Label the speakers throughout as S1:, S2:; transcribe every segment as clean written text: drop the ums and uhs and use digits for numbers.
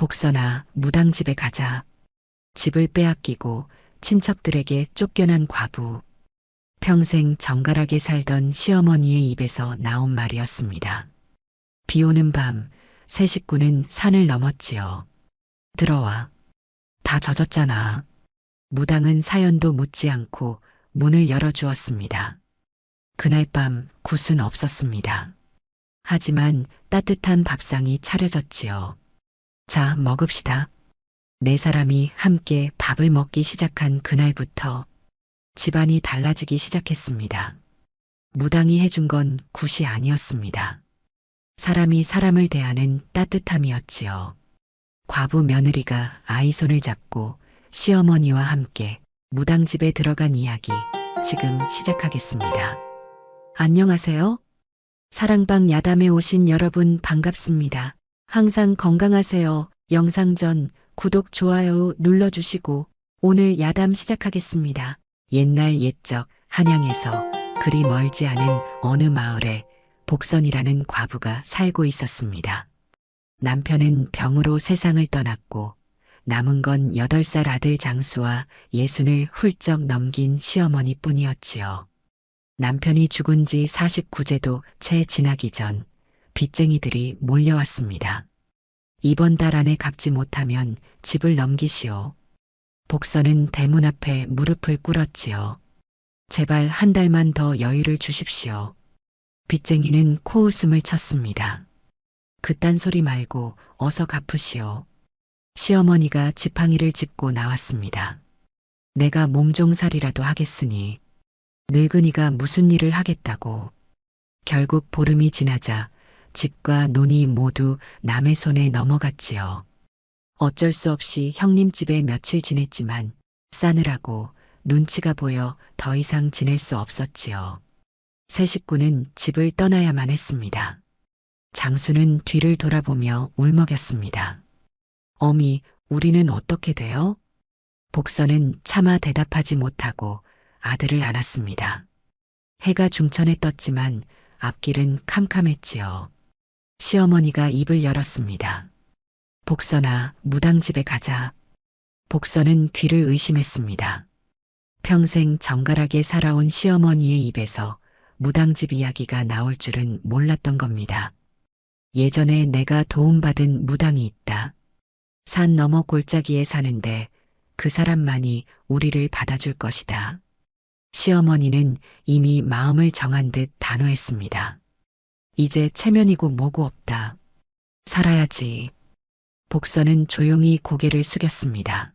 S1: 복선아, 무당집에 가자. 집을 빼앗기고 친척들에게 쫓겨난 과부. 평생 정갈하게 살던 시어머니의 입에서 나온 말이었습니다. 비 오는 밤, 세 식구는 산을 넘었지요. 들어와. 다 젖었잖아. 무당은 사연도 묻지 않고 문을 열어주었습니다. 그날 밤 굿은 없었습니다. 하지만 따뜻한 밥상이 차려졌지요. 자, 먹읍시다. 네 사람이 함께 밥을 먹기 시작한 그날부터 집안이 달라지기 시작했습니다. 무당이 해준 건 굿이 아니었습니다. 사람이 사람을 대하는 따뜻함이었지요. 과부 며느리가 아이 손을 잡고 시어머니와 함께 무당집에 들어간 이야기 지금 시작하겠습니다. 안녕하세요. 사랑방 야담에 오신 여러분 반갑습니다. 항상 건강하세요. 영상 전 구독, 좋아요 눌러주시고 오늘 야담 시작하겠습니다. 옛날 옛적 한양에서 그리 멀지 않은 어느 마을에 복선이라는 과부가 살고 있었습니다. 남편은 병으로 세상을 떠났고 남은 건 8살 아들 장수와 60을 훌쩍 넘긴 시어머니 뿐이었지요. 남편이 죽은 지 49제도 채 지나기 전 빚쟁이들이 몰려왔습니다. 이번 달 안에 갚지 못하면 집을 넘기시오. 복선은 대문 앞에 무릎을 꿇었지요. 제발 한 달만 더 여유를 주십시오. 빚쟁이는 코웃음을 쳤습니다. 그딴 소리 말고 어서 갚으시오. 시어머니가 지팡이를 짚고 나왔습니다. 내가 몸종살이라도 하겠으니 늙은이가 무슨 일을 하겠다고. 결국 보름이 지나자 집과 논이 모두 남의 손에 넘어갔지요. 어쩔 수 없이 형님 집에 며칠 지냈지만 싸느라고 눈치가 보여 더 이상 지낼 수 없었지요. 세 식구는 집을 떠나야만 했습니다. 장수는 뒤를 돌아보며 울먹였습니다. 어미, 우리는 어떻게 돼요? 복선은 차마 대답하지 못하고 아들을 안았습니다. 해가 중천에 떴지만 앞길은 캄캄했지요. 시어머니가 입을 열었습니다. 복선아, 무당집에 가자. 복선은 귀를 의심했습니다. 평생 정갈하게 살아온 시어머니의 입에서 무당집 이야기가 나올 줄은 몰랐던 겁니다. 예전에 내가 도움받은 무당이 있다. 산 너머 골짜기에 사는데 그 사람만이 우리를 받아줄 것이다. 시어머니는 이미 마음을 정한 듯 단호했습니다. 이제 체면이고 뭐고 없다. 살아야지. 복선은 조용히 고개를 숙였습니다.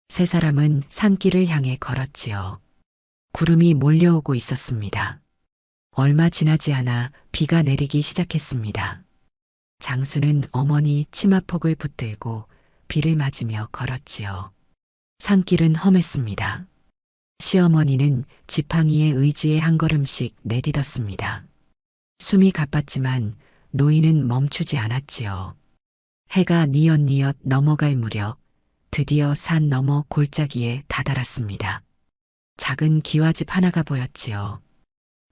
S1: 세 사람은 산길을 향해 걸었지요. 구름이 몰려오고 있었습니다. 얼마 지나지 않아 비가 내리기 시작했습니다. 장수는 어머니 치마폭을 붙들고 비를 맞으며 걸었지요. 산길은 험했습니다. 시어머니는 지팡이의 의지에 한 걸음씩 내딛었습니다. 숨이 가빴지만 노인은 멈추지 않았지요. 해가 뉘엿뉘엿 넘어갈 무렵 드디어 산 너머 골짜기에 다다랐습니다. 작은 기와집 하나가 보였지요.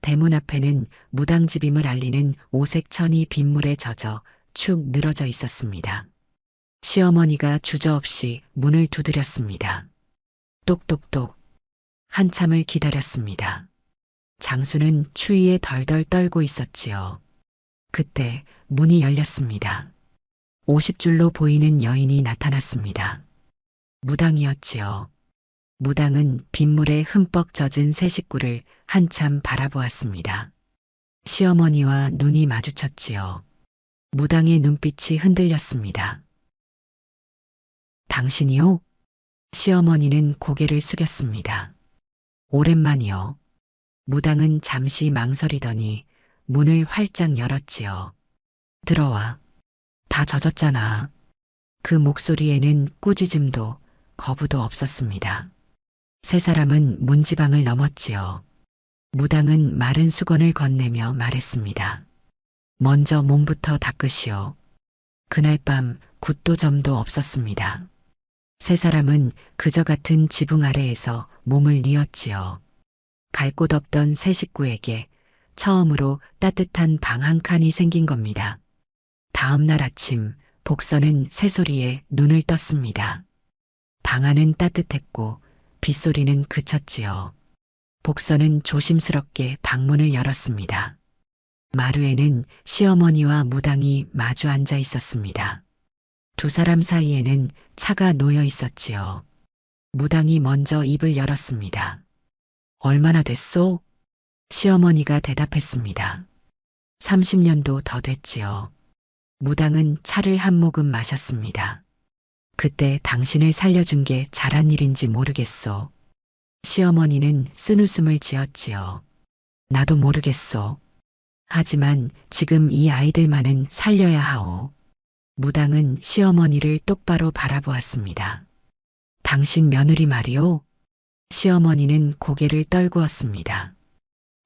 S1: 대문 앞에는 무당집임을 알리는 오색 천이 빗물에 젖어 축 늘어져 있었습니다. 시어머니가 주저없이 문을 두드렸습니다. 똑똑똑. 한참을 기다렸습니다. 장수는 추위에 덜덜 떨고 있었지요. 그때 문이 열렸습니다. 50줄로 보이는 여인이 나타났습니다. 무당이었지요. 무당은 빗물에 흠뻑 젖은 세 식구를 한참 바라보았습니다. 시어머니와 눈이 마주쳤지요. 무당의 눈빛이 흔들렸습니다. 당신이요? 시어머니는 고개를 숙였습니다. 오랜만이요. 무당은 잠시 망설이더니 문을 활짝 열었지요. 들어와. 다 젖었잖아. 그 목소리에는 꾸짖음도 거부도 없었습니다. 세 사람은 문지방을 넘었지요. 무당은 마른 수건을 건네며 말했습니다. 먼저 몸부터 닦으시오. 그날 밤 굿도 점도 없었습니다. 세 사람은 그저 같은 지붕 아래에서 몸을 뉘었지요. 갈 곳 없던 세 식구에게 처음으로 따뜻한 방 한 칸이 생긴 겁니다. 다음 날 아침 복선은 새소리에 눈을 떴습니다. 방 안은 따뜻했고 빗소리는 그쳤지요. 복선은 조심스럽게 방문을 열었습니다. 마루에는 시어머니와 무당이 마주 앉아 있었습니다. 두 사람 사이에는 차가 놓여 있었지요. 무당이 먼저 입을 열었습니다. 얼마나 됐소? 시어머니가 대답했습니다. 30년도 더 됐지요. 무당은 차를 한 모금 마셨습니다. 그때 당신을 살려준 게 잘한 일인지 모르겠소. 시어머니는 쓴웃음을 지었지요. 나도 모르겠소. 하지만 지금 이 아이들만은 살려야 하오. 무당은 시어머니를 똑바로 바라보았습니다. 당신 며느리 말이오? 시어머니는 고개를 떨구었습니다.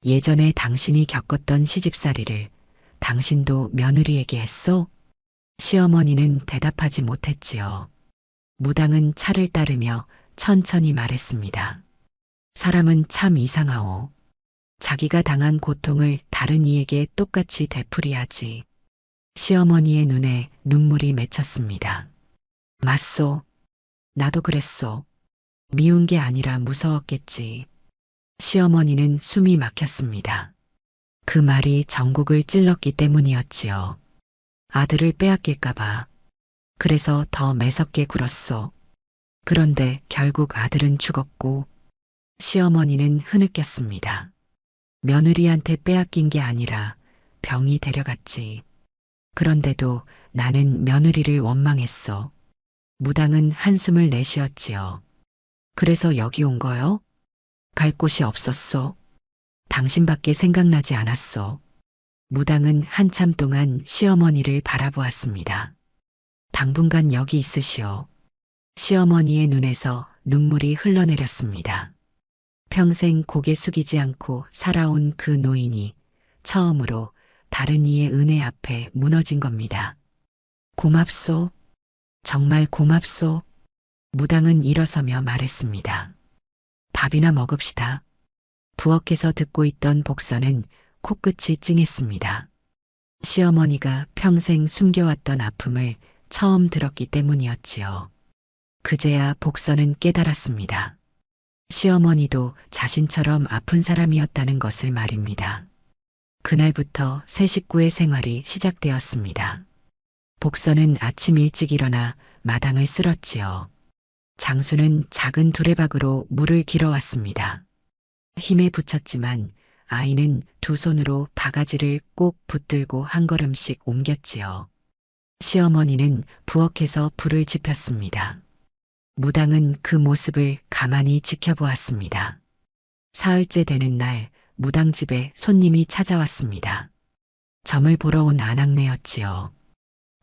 S1: 예전에 당신이 겪었던 시집살이를 당신도 며느리에게 했소? 시어머니는 대답하지 못했지요. 무당은 차를 따르며 천천히 말했습니다. 사람은 참 이상하오. 자기가 당한 고통을 다른 이에게 똑같이 되풀이하지. 시어머니의 눈에 눈물이 맺혔습니다. 맞소. 나도 그랬소. 미운 게 아니라 무서웠겠지. 시어머니는 숨이 막혔습니다. 그 말이 전곡을 찔렀기 때문이었지요. 아들을 빼앗길까봐. 그래서 더 매섭게 굴었소. 그런데 결국 아들은 죽었고 시어머니는 흐느꼈습니다. 며느리한테 빼앗긴 게 아니라 병이 데려갔지. 그런데도 나는 며느리를 원망했어. 무당은 한숨을 내쉬었지요. 그래서 여기 온 거요? 갈 곳이 없었소. 당신밖에 생각나지 않았소. 무당은 한참 동안 시어머니를 바라보았습니다. 당분간 여기 있으시오. 시어머니의 눈에서 눈물이 흘러내렸습니다. 평생 고개 숙이지 않고 살아온 그 노인이 처음으로 다른 이의 은혜 앞에 무너진 겁니다. 고맙소. 정말 고맙소. 무당은 일어서며 말했습니다. 밥이나 먹읍시다. 부엌에서 듣고 있던 복선은 코끝이 찡했습니다. 시어머니가 평생 숨겨왔던 아픔을 처음 들었기 때문이었지요. 그제야 복선은 깨달았습니다. 시어머니도 자신처럼 아픈 사람이었다는 것을 말입니다. 그날부터 새 식구의 생활이 시작되었습니다. 복선은 아침 일찍 일어나 마당을 쓸었지요. 장수는 작은 두레박으로 물을 길어왔습니다. 힘에 부쳤지만 아이는 두 손으로 바가지를 꼭 붙들고 한 걸음씩 옮겼지요. 시어머니는 부엌에서 불을 지폈습니다. 무당은 그 모습을 가만히 지켜보았습니다. 사흘째 되는 날 무당 집에 손님이 찾아왔습니다. 점을 보러 온 아낙네였지요.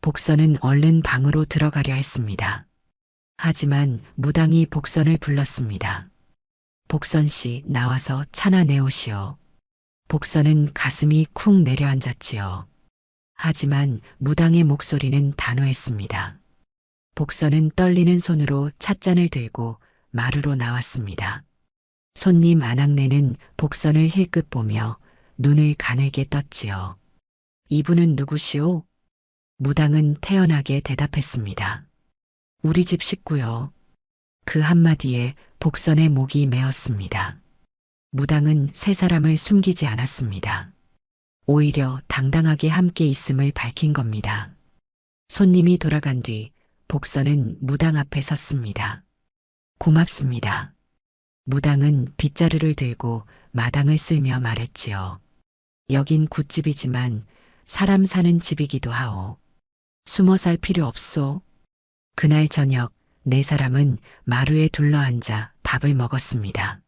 S1: 복선은 얼른 방으로 들어가려 했습니다. 하지만 무당이 복선을 불렀습니다. 복선 씨, 나와서 차나 내오시오. 복선은 가슴이 쿵 내려앉았지요. 하지만 무당의 목소리는 단호했습니다. 복선은 떨리는 손으로 찻잔을 들고 마루로 나왔습니다. 손님 아낙네는 복선을 힐끗 보며 눈을 가늘게 떴지요. 이분은 누구시오? 무당은 태연하게 대답했습니다. 우리 집 식구요. 그 한마디에 복선의 목이 메었습니다. 무당은 세 사람을 숨기지 않았습니다. 오히려 당당하게 함께 있음을 밝힌 겁니다. 손님이 돌아간 뒤 복선은 무당 앞에 섰습니다. 고맙습니다. 무당은 빗자루를 들고 마당을 쓸며 말했지요. 여긴 굿집이지만 사람 사는 집이기도 하오. 숨어 살 필요 없소. 그날 저녁 네 사람은 마루에 둘러앉아 밥을 먹었습니다.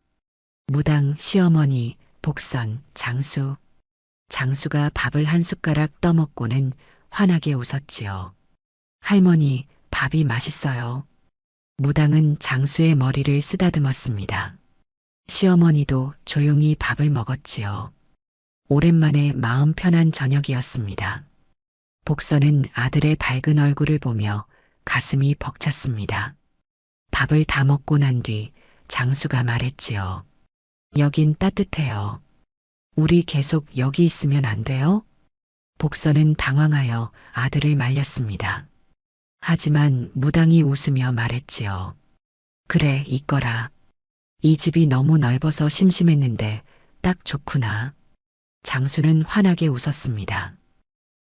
S1: 무당, 시어머니, 복선, 장수. 장수가 밥을 한 숟가락 떠먹고는 환하게 웃었지요. 할머니, 밥이 맛있어요. 무당은 장수의 머리를 쓰다듬었습니다. 시어머니도 조용히 밥을 먹었지요. 오랜만에 마음 편한 저녁이었습니다. 복선은 아들의 밝은 얼굴을 보며 가슴이 벅찼습니다. 밥을 다 먹고 난 뒤 장수가 말했지요. 여긴 따뜻해요. 우리 계속 여기 있으면 안 돼요? 복선은 당황하여 아들을 말렸습니다. 하지만 무당이 웃으며 말했지요. 그래, 있거라. 이 집이 너무 넓어서 심심했는데 딱 좋구나. 장수는 환하게 웃었습니다.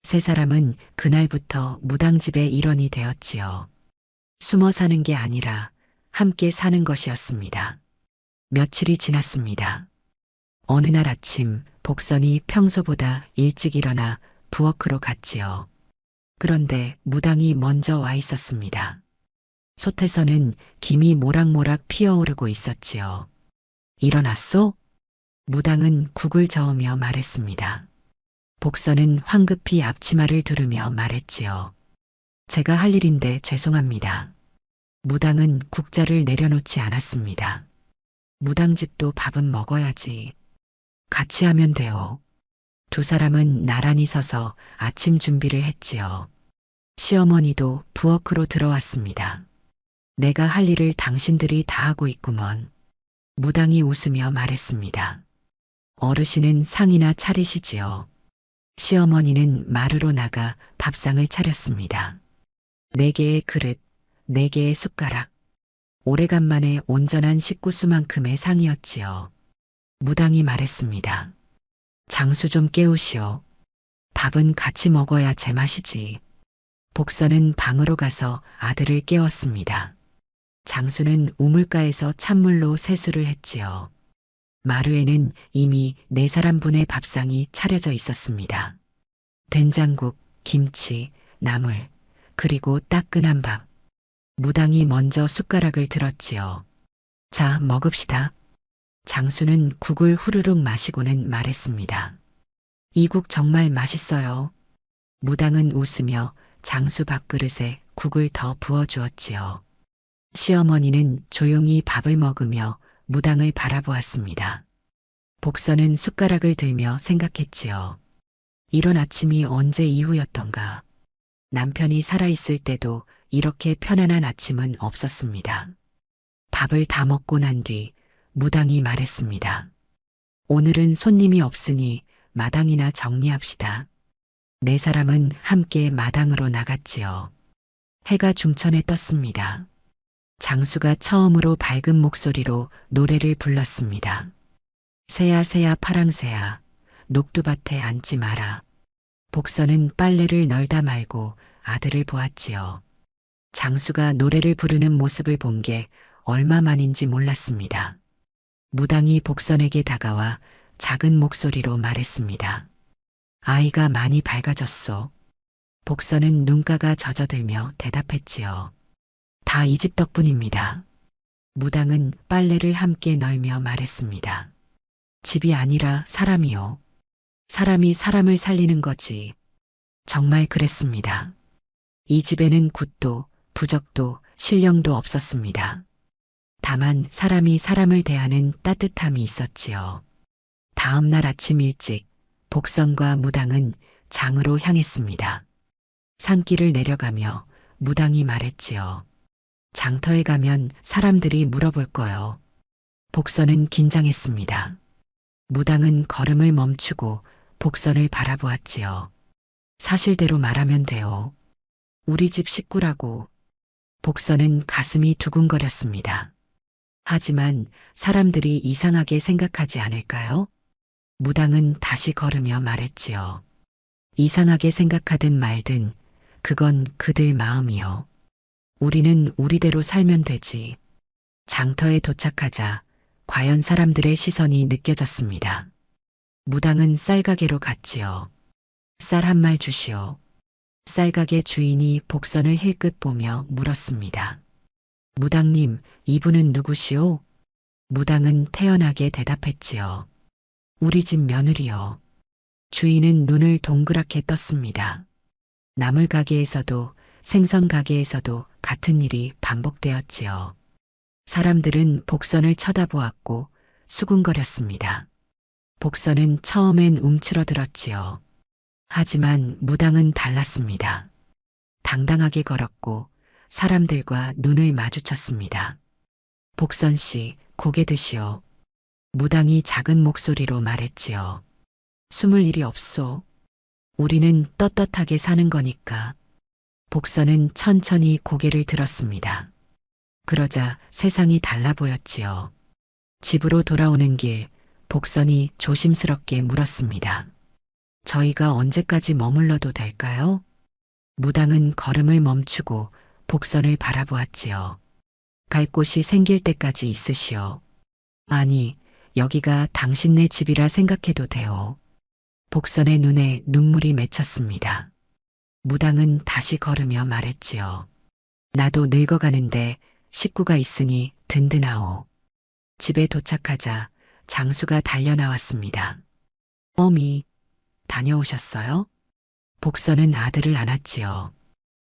S1: 세 사람은 그날부터 무당집의 일원이 되었지요. 숨어 사는 게 아니라 함께 사는 것이었습니다. 며칠이 지났습니다. 어느 날 아침 복선이 평소보다 일찍 일어나 부엌으로 갔지요. 그런데 무당이 먼저 와 있었습니다. 솥에서는 김이 모락모락 피어오르고 있었지요. 일어났소? 무당은 국을 저으며 말했습니다. 복선은 황급히 앞치마를 두르며 말했지요. 제가 할 일인데 죄송합니다. 무당은 국자를 내려놓지 않았습니다. 무당집도 밥은 먹어야지. 같이 하면 돼요. 두 사람은 나란히 서서 아침 준비를 했지요. 시어머니도 부엌으로 들어왔습니다. 내가 할 일을 당신들이 다 하고 있구먼. 무당이 웃으며 말했습니다. 어르신은 상이나 차리시지요. 시어머니는 마루로 나가 밥상을 차렸습니다. 4개의 그릇, 4개의 숟가락. 오래간만에 온전한 식구수만큼의 상이었지요. 무당이 말했습니다. 장수 좀 깨우시오. 밥은 같이 먹어야 제맛이지. 복선은 방으로 가서 아들을 깨웠습니다. 장수는 우물가에서 찬물로 세수를 했지요. 마루에는 이미 4사람분의 밥상이 차려져 있었습니다. 된장국, 김치, 나물, 그리고 따끈한 밥. 무당이 먼저 숟가락을 들었지요. 자, 먹읍시다. 장수는 국을 후루룩 마시고는 말했습니다. 이 국 정말 맛있어요. 무당은 웃으며 장수 밥그릇에 국을 더 부어주었지요. 시어머니는 조용히 밥을 먹으며 무당을 바라보았습니다. 복선은 숟가락을 들며 생각했지요. 이런 아침이 언제 이후였던가. 남편이 살아있을 때도 이렇게 편안한 아침은 없었습니다. 밥을 다 먹고 난 뒤 무당이 말했습니다. 오늘은 손님이 없으니 마당이나 정리합시다. 4사람은 함께 마당으로 나갔지요. 해가 중천에 떴습니다. 장수가 처음으로 밝은 목소리로 노래를 불렀습니다. 새야 새야 파랑새야 녹두밭에 앉지 마라. 복선은 빨래를 널다 말고 아들을 보았지요. 장수가 노래를 부르는 모습을 본 게 얼마만인지 몰랐습니다. 무당이 복선에게 다가와 작은 목소리로 말했습니다. 아이가 많이 밝아졌소. 복선은 눈가가 젖어들며 대답했지요. 다 이 집 덕분입니다. 무당은 빨래를 함께 널며 말했습니다. 집이 아니라 사람이요. 사람이 사람을 살리는 거지. 정말 그랬습니다. 이 집에는 굿도 부적도 신령도 없었습니다. 다만 사람이 사람을 대하는 따뜻함이 있었지요. 다음 날 아침 일찍 복선과 무당은 장으로 향했습니다. 산길을 내려가며 무당이 말했지요. 장터에 가면 사람들이 물어볼 거요. 복선은 긴장했습니다. 무당은 걸음을 멈추고 복선을 바라보았지요. 사실대로 말하면 돼요. 우리 집 식구라고. 복선은 가슴이 두근거렸습니다. 하지만 사람들이 이상하게 생각하지 않을까요? 무당은 다시 걸으며 말했지요. 이상하게 생각하든 말든 그건 그들 마음이요. 우리는 우리대로 살면 되지. 장터에 도착하자 과연 사람들의 시선이 느껴졌습니다. 무당은 쌀가게로 갔지요. 쌀 한 말 주시오. 쌀가게 주인이 복선을 힐끗 보며 물었습니다. 무당님, 이분은 누구시오? 무당은 태연하게 대답했지요. 우리 집 며느리요. 주인은 눈을 동그랗게 떴습니다. 나물 가게에서도 생선 가게에서도 같은 일이 반복되었지요. 사람들은 복선을 쳐다보았고 수군거렸습니다. 복선은 처음엔 움츠러들었지요. 하지만 무당은 달랐습니다. 당당하게 걸었고 사람들과 눈을 마주쳤습니다. 복선 씨, 고개 드시오. 무당이 작은 목소리로 말했지요. 숨을 일이 없소. 우리는 떳떳하게 사는 거니까. 복선은 천천히 고개를 들었습니다. 그러자 세상이 달라 보였지요. 집으로 돌아오는 길, 복선이 조심스럽게 물었습니다. 저희가 언제까지 머물러도 될까요? 무당은 걸음을 멈추고 복선을 바라보았지요. 갈 곳이 생길 때까지 있으시오. 아니, 여기가 당신네 집이라 생각해도 돼요. 복선의 눈에 눈물이 맺혔습니다. 무당은 다시 걸으며 말했지요. 나도 늙어가는데 식구가 있으니 든든하오. 집에 도착하자 장수가 달려나왔습니다. 어미, 다녀오셨어요? 복선은 아들을 안았지요.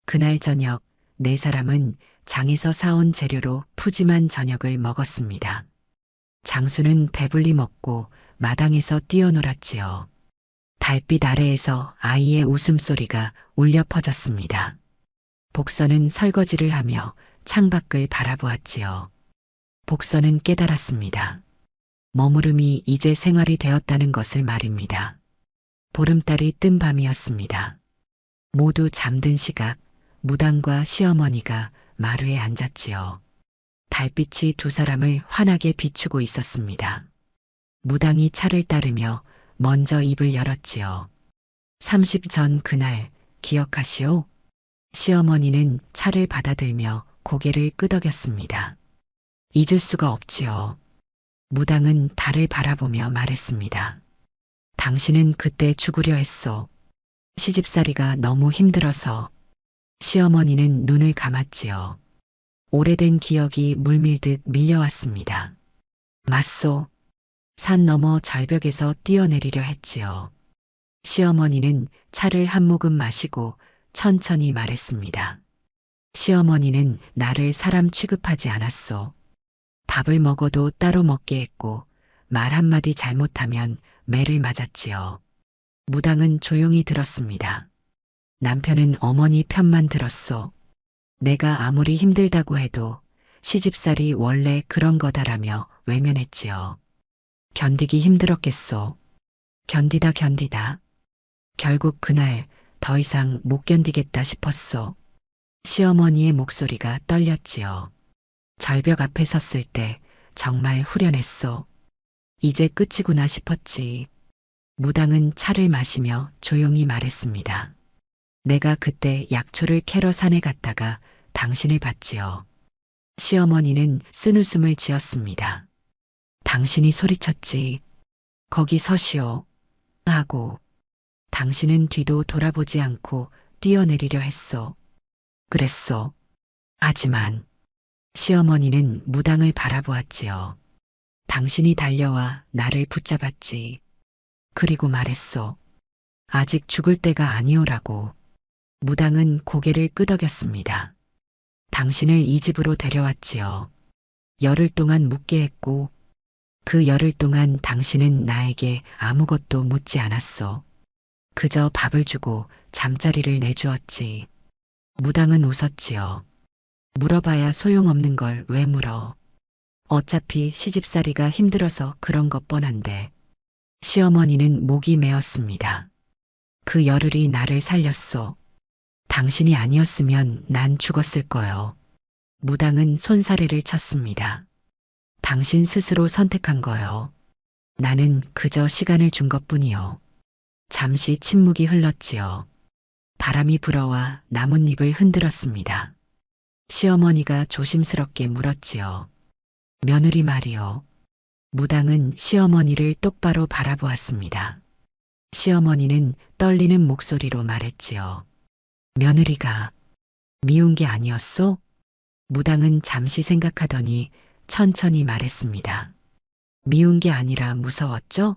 S1: 그날 저녁 네 사람은 장에서 사온 재료로 푸짐한 저녁을 먹었습니다. 장수는 배불리 먹고 마당에서 뛰어놀았지요. 달빛 아래에서 아이의 웃음소리가 울려 퍼졌습니다. 복선은 설거지를 하며 창밖을 바라보았지요. 복선은 깨달았습니다. 머무름이 이제 생활이 되었다는 것을 말입니다. 보름달이 뜬 밤이었습니다. 모두 잠든 시각, 무당과 시어머니가 마루에 앉았지요. 달빛이 두 사람을 환하게 비추고 있었습니다. 무당이 차를 따르며 먼저 입을 열었지요. 30 전 그날 기억하시오? 시어머니는 차를 받아들며 고개를 끄덕였습니다. 잊을 수가 없지요. 무당은 달을 바라보며 말했습니다. 당신은 그때 죽으려 했소. 시집살이가 너무 힘들어서. 시어머니는 눈을 감았지요. 오래된 기억이 물밀듯 밀려왔습니다. 맞소. 산 너머 절벽에서 뛰어내리려 했지요. 시어머니는 차를 한 모금 마시고 천천히 말했습니다. 시어머니는 나를 사람 취급하지 않았소. 밥을 먹어도 따로 먹게 했고 말 한마디 잘못하면 매를 맞았지요. 무당은 조용히 들었습니다. 남편은 어머니 편만 들었소. 내가 아무리 힘들다고 해도 시집살이 원래 그런 거다라며 외면했지요. 견디기 힘들었겠소. 견디다. 결국 그날 더 이상 못 견디겠다 싶었소. 시어머니의 목소리가 떨렸지요. 절벽 앞에 섰을 때 정말 후련했소. 이제 끝이구나 싶었지. 무당은 차를 마시며 조용히 말했습니다. 내가 그때 약초를 캐러 산에 갔다가 당신을 봤지요. 시어머니는 쓴웃음을 지었습니다. 당신이 소리쳤지. 거기 서시오. 하고 당신은 뒤도 돌아보지 않고 뛰어내리려 했소. 그랬소. 하지만 시어머니는 무당을 바라보았지요. 당신이 달려와 나를 붙잡았지. 그리고 말했소. 아직 죽을 때가 아니오라고. 무당은 고개를 끄덕였습니다. 당신을 이 집으로 데려왔지요. 열흘 동안 묵게 했고 그 열흘 동안 당신은 나에게 아무것도 묻지 않았소. 그저 밥을 주고 잠자리를 내주었지. 무당은 웃었지요. 물어봐야 소용없는 걸 왜 물어. 어차피 시집살이가 힘들어서 그런 것 뻔한데. 시어머니는 목이 메었습니다. 그 열흘이 나를 살렸소. 당신이 아니었으면 난 죽었을 거요. 무당은 손사래를 쳤습니다. 당신 스스로 선택한 거요. 나는 그저 시간을 준 것뿐이요. 잠시 침묵이 흘렀지요. 바람이 불어와 나뭇잎을 흔들었습니다. 시어머니가 조심스럽게 물었지요. 며느리 말이요. 무당은 시어머니를 똑바로 바라보았습니다. 시어머니는 떨리는 목소리로 말했지요. 며느리가 미운 게 아니었소? 무당은 잠시 생각하더니 천천히 말했습니다. 미운 게 아니라 무서웠죠?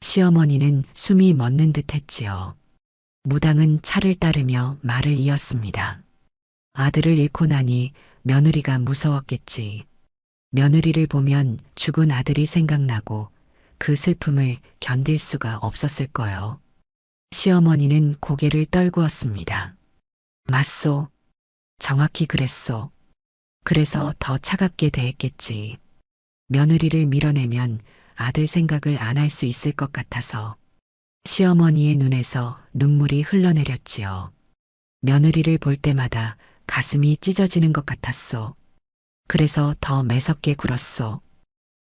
S1: 시어머니는 숨이 멎는 듯 했지요. 무당은 차를 따르며 말을 이었습니다. 아들을 잃고 나니 며느리가 무서웠겠지. 며느리를 보면 죽은 아들이 생각나고 그 슬픔을 견딜 수가 없었을 거요. 시어머니는 고개를 떨구었습니다. 맞소. 정확히 그랬소. 그래서 더 차갑게 대했겠지. 며느리를 밀어내면 아들 생각을 안 할 수 있을 것 같아서. 시어머니의 눈에서 눈물이 흘러내렸지요. 며느리를 볼 때마다 가슴이 찢어지는 것 같았소. 그래서 더 매섭게 굴었소.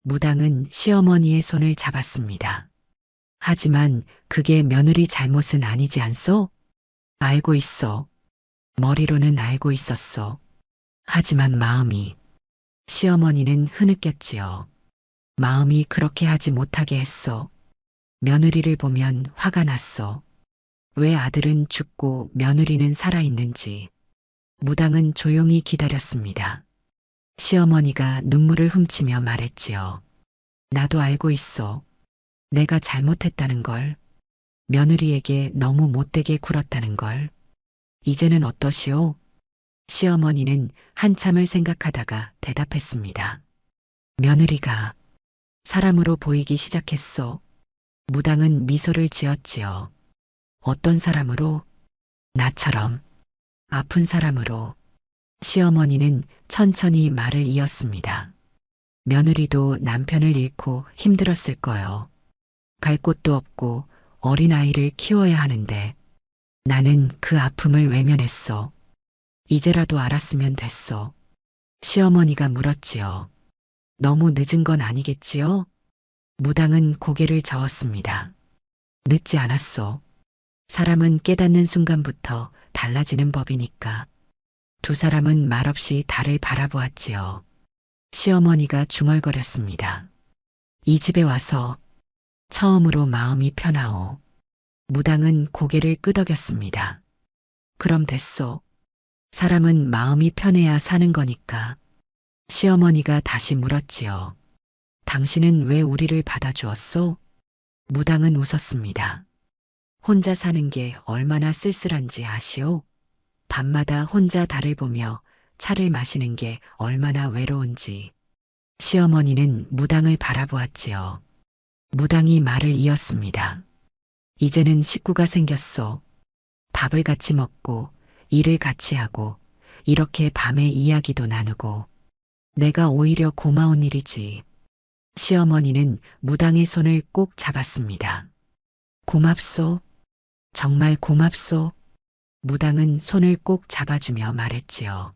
S1: 무당은 시어머니의 손을 잡았습니다. 하지만 그게 며느리 잘못은 아니지 않소? 알고 있어. 머리로는 알고 있었소. 하지만 마음이, 시어머니는 흐느꼈지요. 마음이 그렇게 하지 못하게 했소. 며느리를 보면 화가 났소. 왜 아들은 죽고 며느리는 살아있는지. 무당은 조용히 기다렸습니다. 시어머니가 눈물을 훔치며 말했지요. 나도 알고 있어. 내가 잘못했다는 걸. 며느리에게 너무 못되게 굴었다는 걸. 이제는 어떠시오? 시어머니는 한참을 생각하다가 대답했습니다. 며느리가 사람으로 보이기 시작했소. 무당은 미소를 지었지요. 어떤 사람으로? 나처럼. 아픈 사람으로. 시어머니는 천천히 말을 이었습니다. 며느리도 남편을 잃고 힘들었을 거요. 갈 곳도 없고 어린아이를 키워야 하는데 나는 그 아픔을 외면했어. 이제라도 알았으면 됐어. 시어머니가 물었지요. 너무 늦은 건 아니겠지요? 무당은 고개를 저었습니다. 늦지 않았소. 사람은 깨닫는 순간부터 달라지는 법이니까. 두 사람은 말없이 달을 바라보았지요. 시어머니가 중얼거렸습니다. 이 집에 와서 처음으로 마음이 편하오. 무당은 고개를 끄덕였습니다. 그럼 됐소. 사람은 마음이 편해야 사는 거니까. 시어머니가 다시 물었지요. 당신은 왜 우리를 받아주었소? 무당은 웃었습니다. 혼자 사는 게 얼마나 쓸쓸한지 아시오? 밤마다 혼자 달을 보며 차를 마시는 게 얼마나 외로운지. 시어머니는 무당을 바라보았지요. 무당이 말을 이었습니다. 이제는 식구가 생겼소. 밥을 같이 먹고 일을 같이 하고 이렇게 밤에 이야기도 나누고 내가 오히려 고마운 일이지. 시어머니는 무당의 손을 꼭 잡았습니다. 고맙소. 정말 고맙소. 무당은 손을 꼭 잡아주며 말했지요.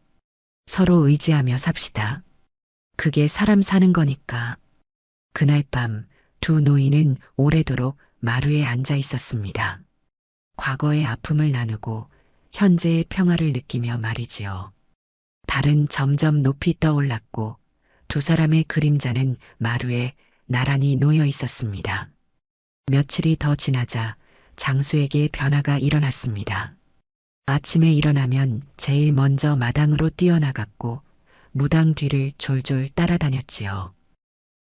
S1: 서로 의지하며 삽시다. 그게 사람 사는 거니까. 그날 밤 두 노인은 오래도록 마루에 앉아 있었습니다. 과거의 아픔을 나누고 현재의 평화를 느끼며 말이지요. 달은 점점 높이 떠올랐고 두 사람의 그림자는 마루에 나란히 놓여 있었습니다. 며칠이 더 지나자 장수에게 변화가 일어났습니다. 아침에 일어나면 제일 먼저 마당으로 뛰어나갔고 무당 뒤를 졸졸 따라다녔지요.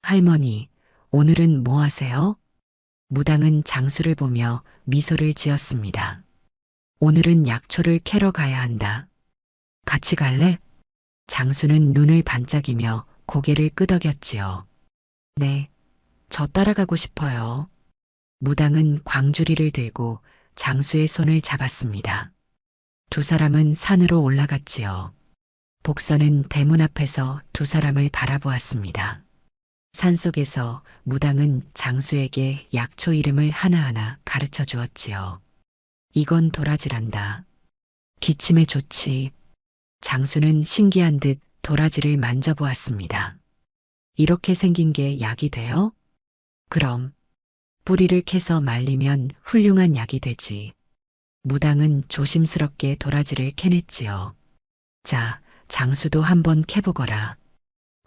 S1: 할머니, 오늘은 뭐 하세요? 무당은 장수를 보며 미소를 지었습니다. 오늘은 약초를 캐러 가야 한다. 같이 갈래? 장수는 눈을 반짝이며 고개를 끄덕였지요. 네, 저 따라가고 싶어요. 무당은 광주리를 들고 장수의 손을 잡았습니다. 두 사람은 산으로 올라갔지요. 복선은 대문 앞에서 두 사람을 바라보았습니다. 산속에서 무당은 장수에게 약초 이름을 하나하나 가르쳐 주었지요. 이건 도라지란다. 기침에 좋지. 장수는 신기한 듯 도라지를 만져보았습니다. 이렇게 생긴 게 약이 돼요? 그럼 뿌리를 캐서 말리면 훌륭한 약이 되지. 무당은 조심스럽게 도라지를 캐냈지요. 자, 장수도 한번 캐보거라.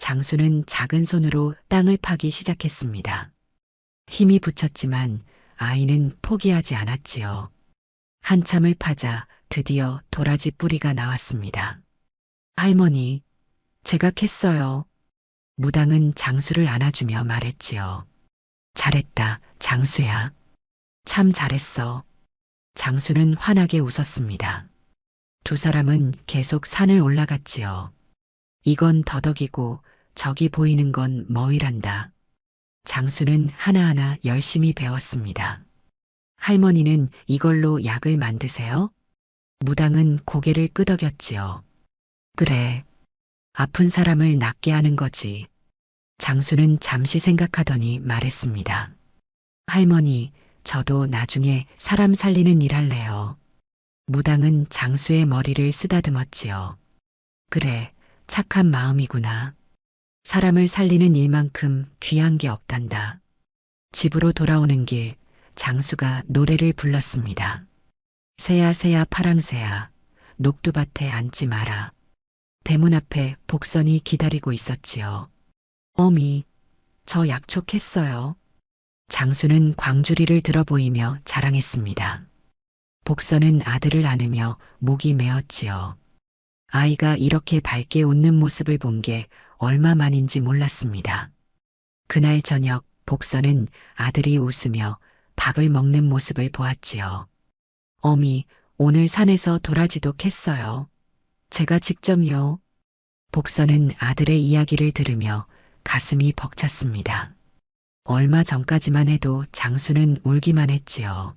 S1: 장수는 작은 손으로 땅을 파기 시작했습니다. 힘이 붙였지만 아이는 포기하지 않았지요. 한참을 파자 드디어 도라지 뿌리가 나왔습니다. 할머니, 제가 캤어요. 무당은 장수를 안아주며 말했지요. 잘했다, 장수야. 참 잘했어. 장수는 환하게 웃었습니다. 두 사람은 계속 산을 올라갔지요. 이건 더덕이고 저기 보이는 건 머위란다. 장수는 하나하나 열심히 배웠습니다. 할머니는 이걸로 약을 만드세요? 무당은 고개를 끄덕였지요. 그래. 아픈 사람을 낫게 하는 거지. 장수는 잠시 생각하더니 말했습니다. 할머니, 저도 나중에 사람 살리는 일 할래요. 무당은 장수의 머리를 쓰다듬었지요. 그래, 착한 마음이구나. 사람을 살리는 일만큼 귀한 게 없단다. 집으로 돌아오는 길, 장수가 노래를 불렀습니다. 새야 새야 파랑새야, 녹두밭에 앉지 마라. 대문 앞에 복선이 기다리고 있었지요. 어미, 저 약촉했어요. 장수는 광주리를 들어 보이며 자랑했습니다. 복선은 아들을 안으며 목이 메었지요. 아이가 이렇게 밝게 웃는 모습을 본 게 얼마만인지 몰랐습니다. 그날 저녁 복선은 아들이 웃으며 밥을 먹는 모습을 보았지요. 어미, 오늘 산에서 도라지도 캤어요. 제가 직접요. 복선은 아들의 이야기를 들으며 가슴이 벅찼습니다. 얼마 전까지만 해도 장수는 울기만 했지요.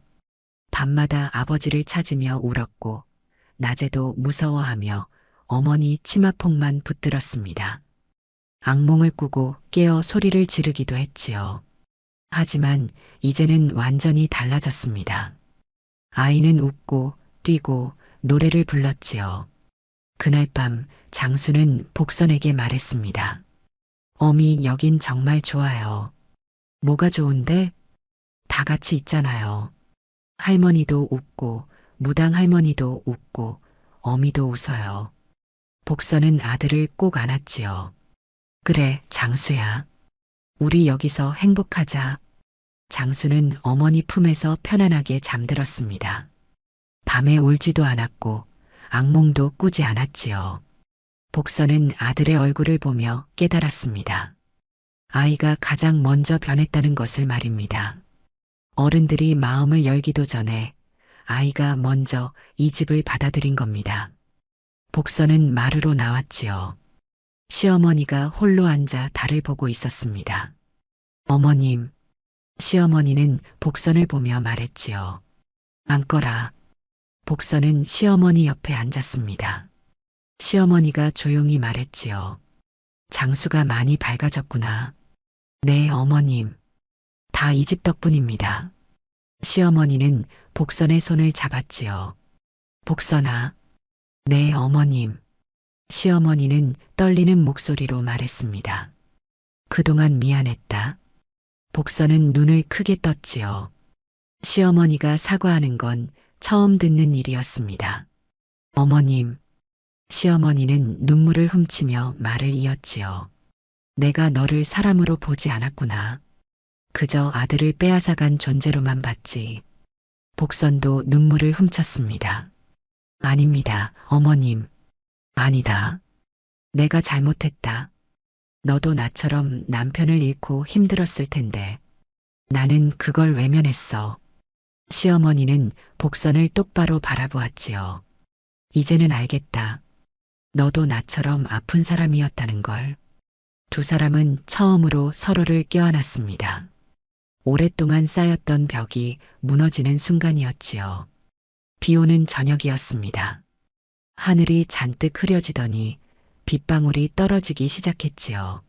S1: 밤마다 아버지를 찾으며 울었고, 낮에도 무서워하며 어머니 치마폭만 붙들었습니다. 악몽을 꾸고 깨어 소리를 지르기도 했지요. 하지만 이제는 완전히 달라졌습니다. 아이는 웃고 뛰고 노래를 불렀지요. 그날 밤 장수는 복선에게 말했습니다. 어미, 여긴 정말 좋아요. 뭐가 좋은데? 다 같이 있잖아요. 할머니도 웃고 무당 할머니도 웃고 어미도 웃어요. 복선은 아들을 꼭 안았지요. 그래, 장수야. 우리 여기서 행복하자. 장수는 어머니 품에서 편안하게 잠들었습니다. 밤에 울지도 않았고 악몽도 꾸지 않았지요. 복선은 아들의 얼굴을 보며 깨달았습니다. 아이가 가장 먼저 변했다는 것을 말입니다. 어른들이 마음을 열기도 전에 아이가 먼저 이 집을 받아들인 겁니다. 복선은 마루로 나왔지요. 시어머니가 홀로 앉아 달을 보고 있었습니다. 어머님, 시어머니는 복선을 보며 말했지요. 앉거라. 복선은 시어머니 옆에 앉았습니다. 시어머니가 조용히 말했지요. 장수가 많이 밝아졌구나. 네, 어머님. 다 이 집 덕분입니다. 시어머니는 복선의 손을 잡았지요. 복선아. 네, 어머님. 시어머니는 떨리는 목소리로 말했습니다. 그동안 미안했다. 복선은 눈을 크게 떴지요. 시어머니가 사과하는 건 처음 듣는 일이었습니다. 어머님. 시어머니는 눈물을 훔치며 말을 이었지요. 내가 너를 사람으로 보지 않았구나. 그저 아들을 빼앗아간 존재로만 봤지. 복선도 눈물을 훔쳤습니다. 아닙니다, 어머님. 아니다. 내가 잘못했다. 너도 나처럼 남편을 잃고 힘들었을 텐데. 나는 그걸 외면했어. 시어머니는 복선을 똑바로 바라보았지요. 이제는 알겠다. 너도 나처럼 아픈 사람이었다는 걸. 두 사람은 처음으로 서로를 껴안았습니다. 오랫동안 쌓였던 벽이 무너지는 순간이었지요. 비 오는 저녁이었습니다. 하늘이 잔뜩 흐려지더니 빗방울이 떨어지기 시작했지요.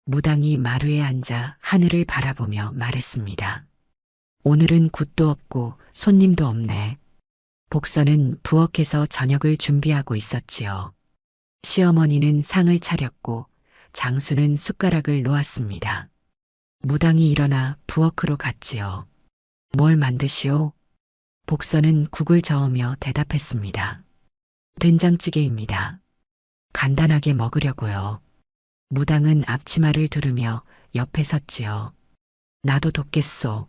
S1: 무당이 마루에 앉아 하늘을 바라보며 말했습니다. 오늘은 굿도 없고 손님도 없네. 복선은 부엌에서 저녁을 준비하고 있었지요. 시어머니는 상을 차렸고 장수는 숟가락을 놓았습니다. 무당이 일어나 부엌으로 갔지요. 뭘 만드시오? 복선은 국을 저으며 대답했습니다. 된장찌개입니다. 간단하게 먹으려고요. 무당은 앞치마를 두르며 옆에 섰지요. 나도 돕겠소.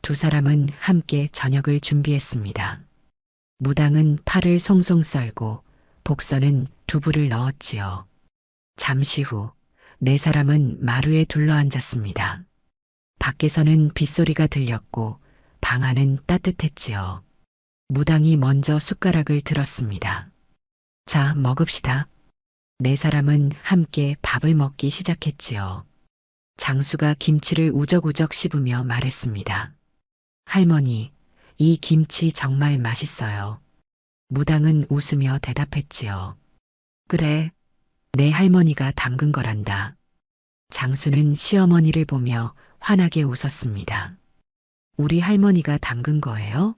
S1: 두 사람은 함께 저녁을 준비했습니다. 무당은 파를 송송 썰고 복선은 두부를 넣었지요. 잠시 후 네 사람은 마루에 둘러앉았습니다. 밖에서는 빗소리가 들렸고 방 안은 따뜻했지요. 무당이 먼저 숟가락을 들었습니다. 자, 먹읍시다. 네 사람은 함께 밥을 먹기 시작했지요. 장수가 김치를 우적우적 씹으며 말했습니다. 할머니, 이 김치 정말 맛있어요. 무당은 웃으며 대답했지요. 그래, 내 할머니가 담근 거란다. 장수는 시어머니를 보며 환하게 웃었습니다. 우리 할머니가 담근 거예요?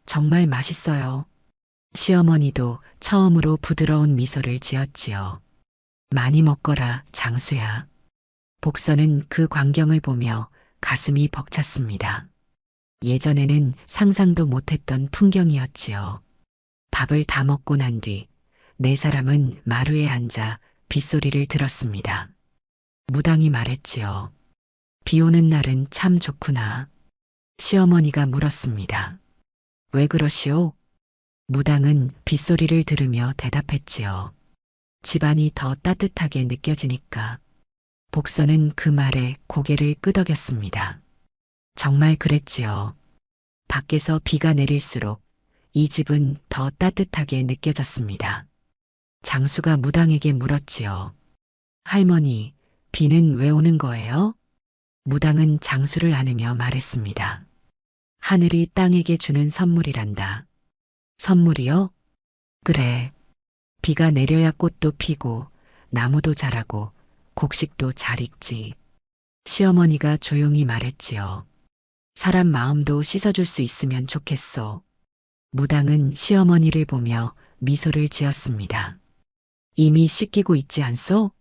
S1: 정말 맛있어요. 시어머니도 처음으로 부드러운 미소를 지었지요. 많이 먹거라, 장수야. 복선은 그 광경을 보며 가슴이 벅찼습니다. 예전에는 상상도 못했던 풍경이었지요. 밥을 다 먹고 난 뒤 네 사람은 마루에 앉아 빗소리를 들었습니다. 무당이 말했지요. 비 오는 날은 참 좋구나. 시어머니가 물었습니다. 왜 그러시오? 무당은 빗소리를 들으며 대답했지요. 집안이 더 따뜻하게 느껴지니까. 복선은 그 말에 고개를 끄덕였습니다. 정말 그랬지요. 밖에서 비가 내릴수록 이 집은 더 따뜻하게 느껴졌습니다. 장수가 무당에게 물었지요. 할머니, 비는 왜 오는 거예요? 무당은 장수를 안으며 말했습니다. 하늘이 땅에게 주는 선물이란다. 선물이요? 그래. 비가 내려야 꽃도 피고 나무도 자라고 곡식도 잘 익지. 시어머니가 조용히 말했지요. 사람 마음도 씻어줄 수 있으면 좋겠소. 무당은 시어머니를 보며 미소를 지었습니다. 이미 씻기고 있지 않소?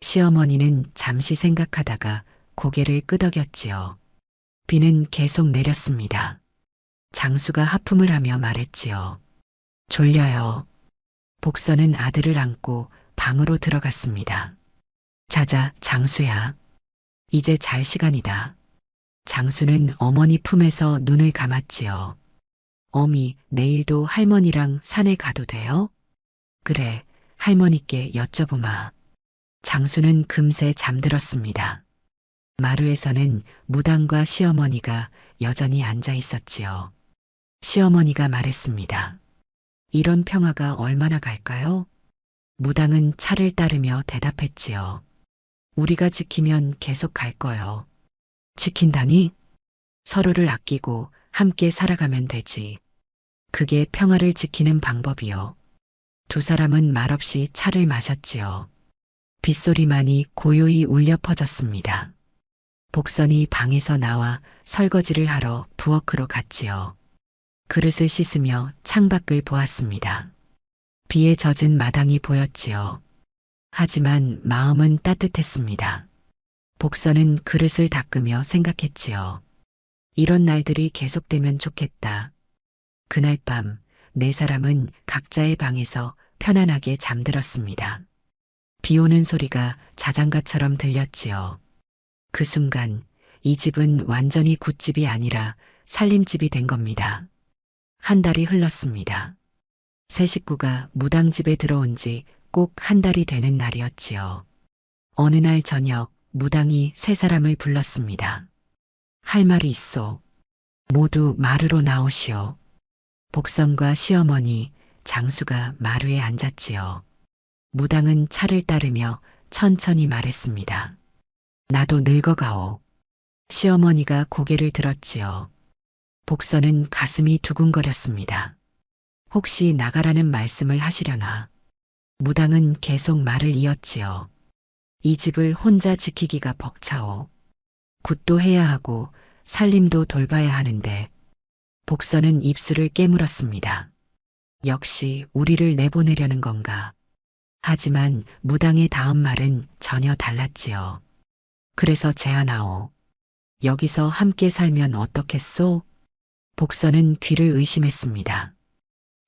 S1: 시어머니는 잠시 생각하다가 고개를 끄덕였지요. 비는 계속 내렸습니다. 장수가 하품을 하며 말했지요. 졸려요. 복선은 아들을 안고 방으로 들어갔습니다. 자자, 장수야. 이제 잘 시간이다. 장수는 어머니 품에서 눈을 감았지요. 어미, 내일도 할머니랑 산에 가도 돼요? 그래, 할머니께 여쭤보마. 장수는 금세 잠들었습니다. 마루에서는 무당과 시어머니가 여전히 앉아 있었지요. 시어머니가 말했습니다. 이런 평화가 얼마나 갈까요? 무당은 차를 따르며 대답했지요. 우리가 지키면 계속 갈 거요. 지킨다니? 서로를 아끼고 함께 살아가면 되지. 그게 평화를 지키는 방법이요. 두 사람은 말없이 차를 마셨지요. 빗소리만이 고요히 울려 퍼졌습니다. 복선이 방에서 나와 설거지를 하러 부엌으로 갔지요. 그릇을 씻으며 창밖을 보았습니다. 비에 젖은 마당이 보였지요. 하지만 마음은 따뜻했습니다. 복선은 그릇을 닦으며 생각했지요. 이런 날들이 계속되면 좋겠다. 그날 밤 네 사람은 각자의 방에서 편안하게 잠들었습니다. 비 오는 소리가 자장가처럼 들렸지요. 그 순간 이 집은 완전히 굿집이 아니라 살림집이 된 겁니다. 한 달이 흘렀습니다. 새 식구가 무당집에 들어온 지 꼭 한 달이 되는 날이었지요. 어느 날 저녁 무당이 세 사람을 불렀습니다. 할 말이 있소. 모두 마루로 나오시오. 복선과 시어머니, 장수가 마루에 앉았지요. 무당은 차를 따르며 천천히 말했습니다. 나도 늙어가오. 시어머니가 고개를 들었지요. 복선은 가슴이 두근거렸습니다. 혹시 나가라는 말씀을 하시려나. 무당은 계속 말을 이었지요. 이 집을 혼자 지키기가 벅차오. 굿도 해야 하고 살림도 돌봐야 하는데. 복선은 입술을 깨물었습니다. 역시 우리를 내보내려는 건가. 하지만 무당의 다음 말은 전혀 달랐지요. 그래서 제안하오. 여기서 함께 살면 어떻겠소? 복선은 귀를 의심했습니다.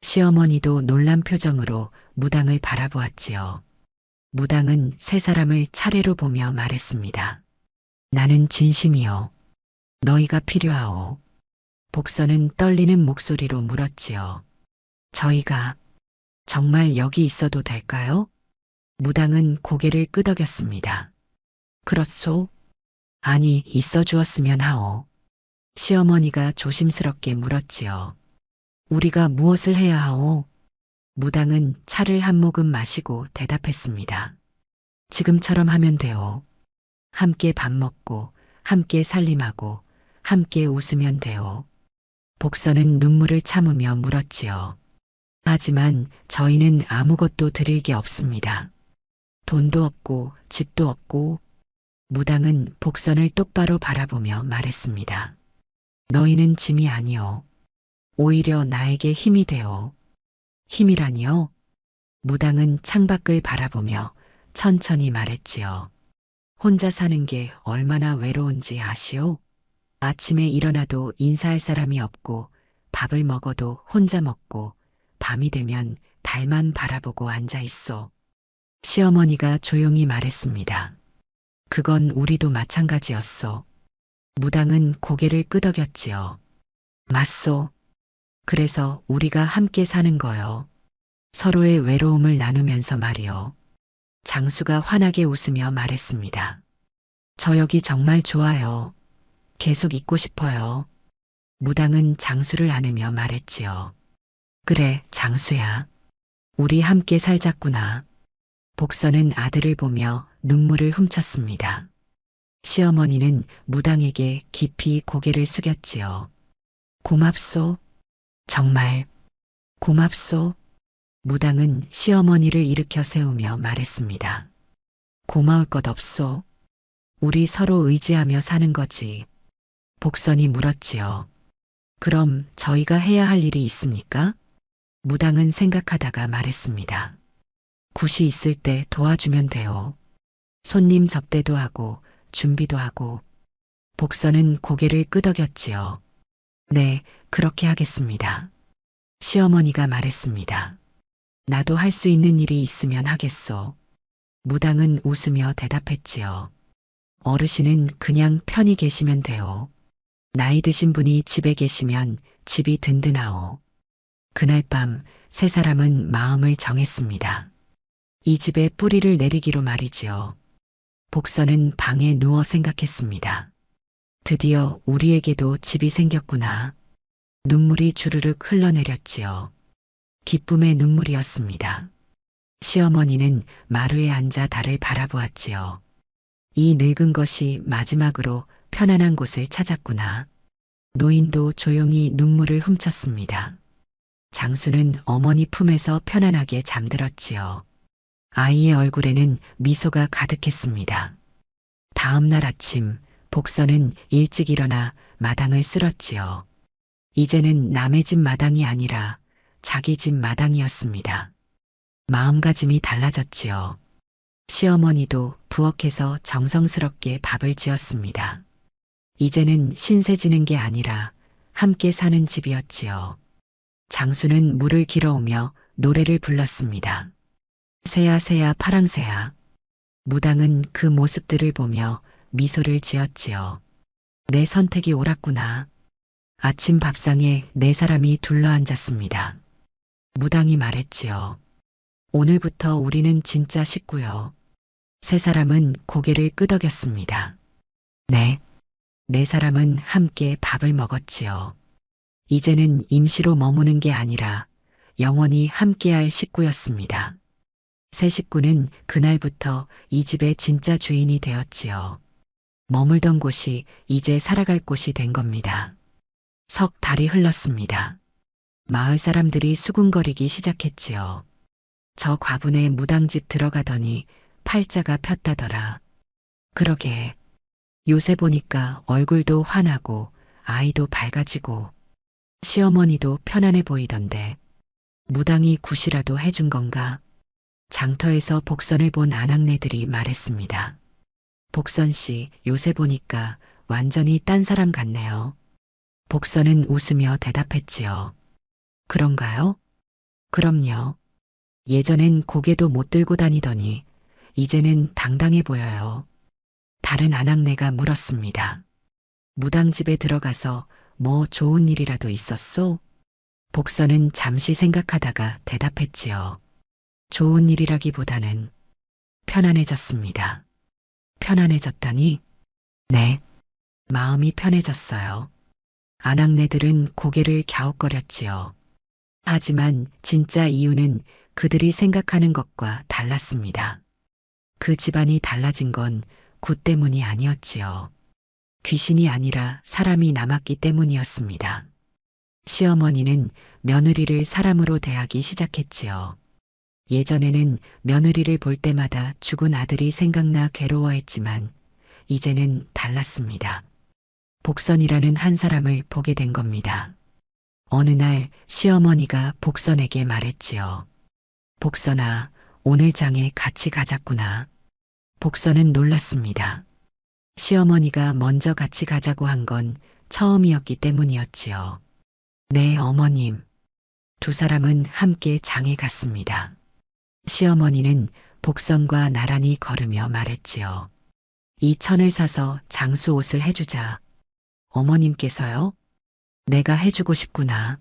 S1: 시어머니도 놀란 표정으로 무당을 바라보았지요. 무당은 세 사람을 차례로 보며 말했습니다. 나는 진심이요. 너희가 필요하오. 복선은 떨리는 목소리로 물었지요. 저희가 정말 여기 있어도 될까요? 무당은 고개를 끄덕였습니다. 그렇소? 아니, 있어 주었으면 하오. 시어머니가 조심스럽게 물었지요. 우리가 무엇을 해야 하오? 무당은 차를 한 모금 마시고 대답했습니다. 지금처럼 하면 돼요. 함께 밥 먹고, 함께 살림하고, 함께 웃으면 돼요. 복선은 눈물을 참으며 물었지요. 하지만 저희는 아무것도 드릴 게 없습니다. 돈도 없고 집도 없고. 무당은 복선을 똑바로 바라보며 말했습니다. 너희는 짐이 아니오. 오히려 나에게 힘이 되어. 힘이라니요? 무당은 창밖을 바라보며 천천히 말했지요. 혼자 사는 게 얼마나 외로운지 아시오? 아침에 일어나도 인사할 사람이 없고 밥을 먹어도 혼자 먹고 밤이 되면 달만 바라보고 앉아 있어. 시어머니가 조용히 말했습니다. 그건 우리도 마찬가지였소. 무당은 고개를 끄덕였지요. 맞소. 그래서 우리가 함께 사는 거요. 서로의 외로움을 나누면서 말이요. 장수가 환하게 웃으며 말했습니다. 저 여기 정말 좋아요. 계속 있고 싶어요. 무당은 장수를 안으며 말했지요. 그래, 장수야. 우리 함께 살자꾸나. 복선은 아들을 보며 눈물을 훔쳤습니다. 시어머니는 무당에게 깊이 고개를 숙였지요. 고맙소. 정말 고맙소. 무당은 시어머니를 일으켜 세우며 말했습니다. 고마울 것 없소. 우리 서로 의지하며 사는 거지. 복선이 물었지요. 그럼 저희가 해야 할 일이 있습니까? 무당은 생각하다가 말했습니다. 굿이 있을 때 도와주면 돼요. 손님 접대도 하고 준비도 하고. 복선은 고개를 끄덕였지요. 네, 그렇게 하겠습니다. 시어머니가 말했습니다. 나도 할 수 있는 일이 있으면 하겠소. 무당은 웃으며 대답했지요. 어르신은 그냥 편히 계시면 돼요. 나이 드신 분이 집에 계시면 집이 든든하오. 그날 밤 세 사람은 마음을 정했습니다. 이 집에 뿌리를 내리기로 말이지요. 복선은 방에 누워 생각했습니다. 드디어 우리에게도 집이 생겼구나. 눈물이 주르륵 흘러내렸지요. 기쁨의 눈물이었습니다. 시어머니는 마루에 앉아 달을 바라보았지요. 이 늙은 것이 마지막으로 편안한 곳을 찾았구나. 노인도 조용히 눈물을 훔쳤습니다. 장수는 어머니 품에서 편안하게 잠들었지요. 아이의 얼굴에는 미소가 가득했습니다. 다음 날 아침 복선은 일찍 일어나 마당을 쓸었지요. 이제는 남의 집 마당이 아니라 자기 집 마당이었습니다. 마음가짐이 달라졌지요. 시어머니도 부엌에서 정성스럽게 밥을 지었습니다. 이제는 신세 지는 게 아니라 함께 사는 집이었지요. 장수는 물을 길어오며 노래를 불렀습니다. 새야 새야 파랑새야. 무당은 그 모습들을 보며 미소를 지었지요. 내 선택이 옳았구나. 아침 밥상에 네 사람이 둘러앉았습니다. 무당이 말했지요. 오늘부터 우리는 진짜 식구요. 세 사람은 고개를 끄덕였습니다. 네. 네 사람은 함께 밥을 먹었지요. 이제는 임시로 머무는 게 아니라 영원히 함께할 식구였습니다. 세 식구는 그날부터 이 집의 진짜 주인이 되었지요. 머물던 곳이 이제 살아갈 곳이 된 겁니다. 석 달이 흘렀습니다. 마을 사람들이 수군거리기 시작했지요. 저 과분의 무당집 들어가더니 팔자가 폈다더라. 그러게. 요새 보니까 얼굴도 환하고 아이도 밝아지고 시어머니도 편안해 보이던데 무당이 굿이라도 해준 건가? 장터에서 복선을 본 아낙네들이 말했습니다. 복선 씨, 요새 보니까 완전히 딴 사람 같네요. 복선은 웃으며 대답했지요. 그런가요? 그럼요. 예전엔 고개도 못 들고 다니더니 이제는 당당해 보여요. 다른 아낙네가 물었습니다. 무당집에 들어가서 뭐 좋은 일이라도 있었소? 복선은 잠시 생각하다가 대답했지요. 좋은 일이라기보다는 편안해졌습니다. 편안해졌다니? 네. 마음이 편해졌어요. 아낙네들은 고개를 갸웃거렸지요. 하지만 진짜 이유는 그들이 생각하는 것과 달랐습니다. 그 집안이 달라진 건 굿 때문이 아니었지요. 귀신이 아니라 사람이 남았기 때문이었습니다. 시어머니는 며느리를 사람으로 대하기 시작했지요. 예전에는 며느리를 볼 때마다 죽은 아들이 생각나 괴로워했지만 이제는 달랐습니다. 복선이라는 한 사람을 보게 된 겁니다. 어느 날 시어머니가 복선에게 말했지요. 복선아, 오늘 장에 같이 가자꾸나. 복선은 놀랐습니다. 시어머니가 먼저 같이 가자고 한 건 처음이었기 때문이었지요. 네, 어머님. 두 사람은 함께 장에 갔습니다. 시어머니는 복선과 나란히 걸으며 말했지요. 이 천을 사서 장수 옷을 해주자. 어머님께서요? 내가 해주고 싶구나.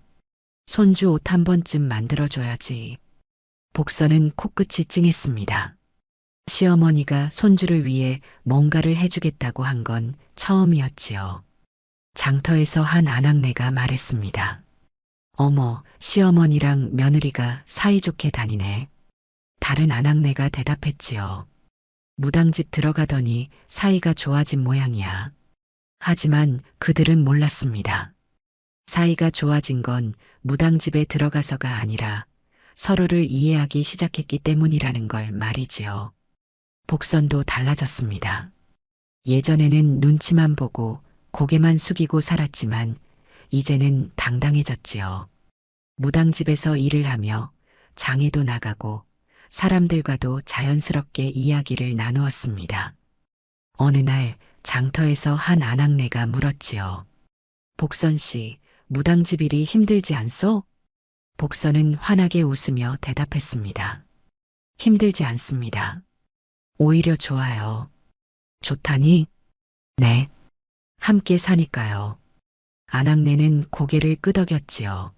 S1: 손주 옷 한 번쯤 만들어줘야지. 복선은 코끝이 찡했습니다. 시어머니가 손주를 위해 뭔가를 해주겠다고 한 건 처음이었지요. 장터에서 한 아낙네가 말했습니다. 어머, 시어머니랑 며느리가 사이좋게 다니네. 다른 아낙네가 대답했지요. 무당집 들어가더니 사이가 좋아진 모양이야. 하지만 그들은 몰랐습니다. 사이가 좋아진 건 무당집에 들어가서가 아니라 서로를 이해하기 시작했기 때문이라는 걸 말이지요. 복선도 달라졌습니다. 예전에는 눈치만 보고 고개만 숙이고 살았지만 이제는 당당해졌지요. 무당집에서 일을 하며 장에도 나가고 사람들과도 자연스럽게 이야기를 나누었습니다. 어느 날 장터에서 한 아낙네가 물었지요. 복선 씨, 무당집 일이 힘들지 않소? 복선은 환하게 웃으며 대답했습니다. 힘들지 않습니다. 오히려 좋아요. 좋다니? 네. 함께 사니까요. 아낙네는 고개를 끄덕였지요.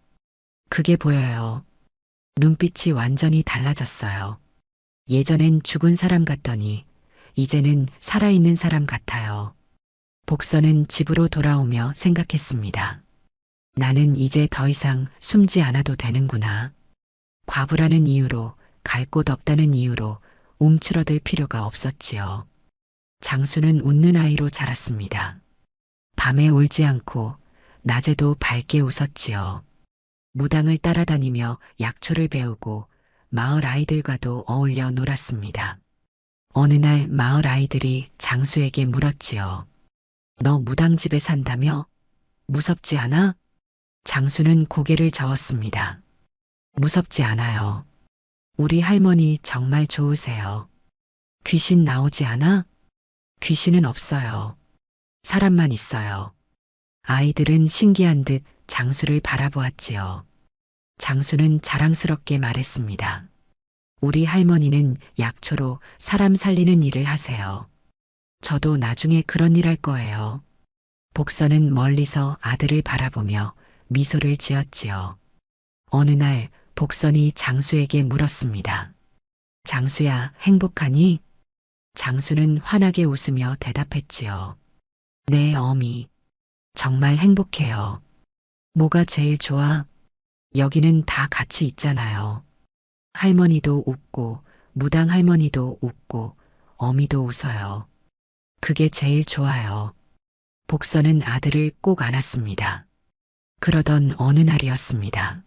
S1: 그게 보여요. 눈빛이 완전히 달라졌어요. 예전엔 죽은 사람 같더니 이제는 살아있는 사람 같아요. 복선은 집으로 돌아오며 생각했습니다. 나는 이제 더 이상 숨지 않아도 되는구나. 과부라는 이유로, 갈 곳 없다는 이유로 움츠러들 필요가 없었지요. 장수는 웃는 아이로 자랐습니다. 밤에 울지 않고 낮에도 밝게 웃었지요. 무당을 따라다니며 약초를 배우고 마을 아이들과도 어울려 놀았습니다. 어느 날 마을 아이들이 장수에게 물었지요. 너 무당집에 산다며? 무섭지 않아? 장수는 고개를 저었습니다. 무섭지 않아요. 우리 할머니 정말 좋으세요. 귀신 나오지 않아? 귀신은 없어요. 사람만 있어요. 아이들은 신기한 듯 장수를 바라보았지요. 장수는 자랑스럽게 말했습니다. 우리 할머니는 약초로 사람 살리는 일을 하세요. 저도 나중에 그런 일 할 거예요. 복선은 멀리서 아들을 바라보며 미소를 지었지요. 어느 날 복선이 장수에게 물었습니다. 장수야, 행복하니? 장수는 환하게 웃으며 대답했지요. 네, 어미. 정말 행복해요. 뭐가 제일 좋아? 여기는 다 같이 있잖아요. 할머니도 웃고, 무당 할머니도 웃고, 어미도 웃어요. 그게 제일 좋아요. 복선은 아들을 꼭 안았습니다. 그러던 어느 날이었습니다.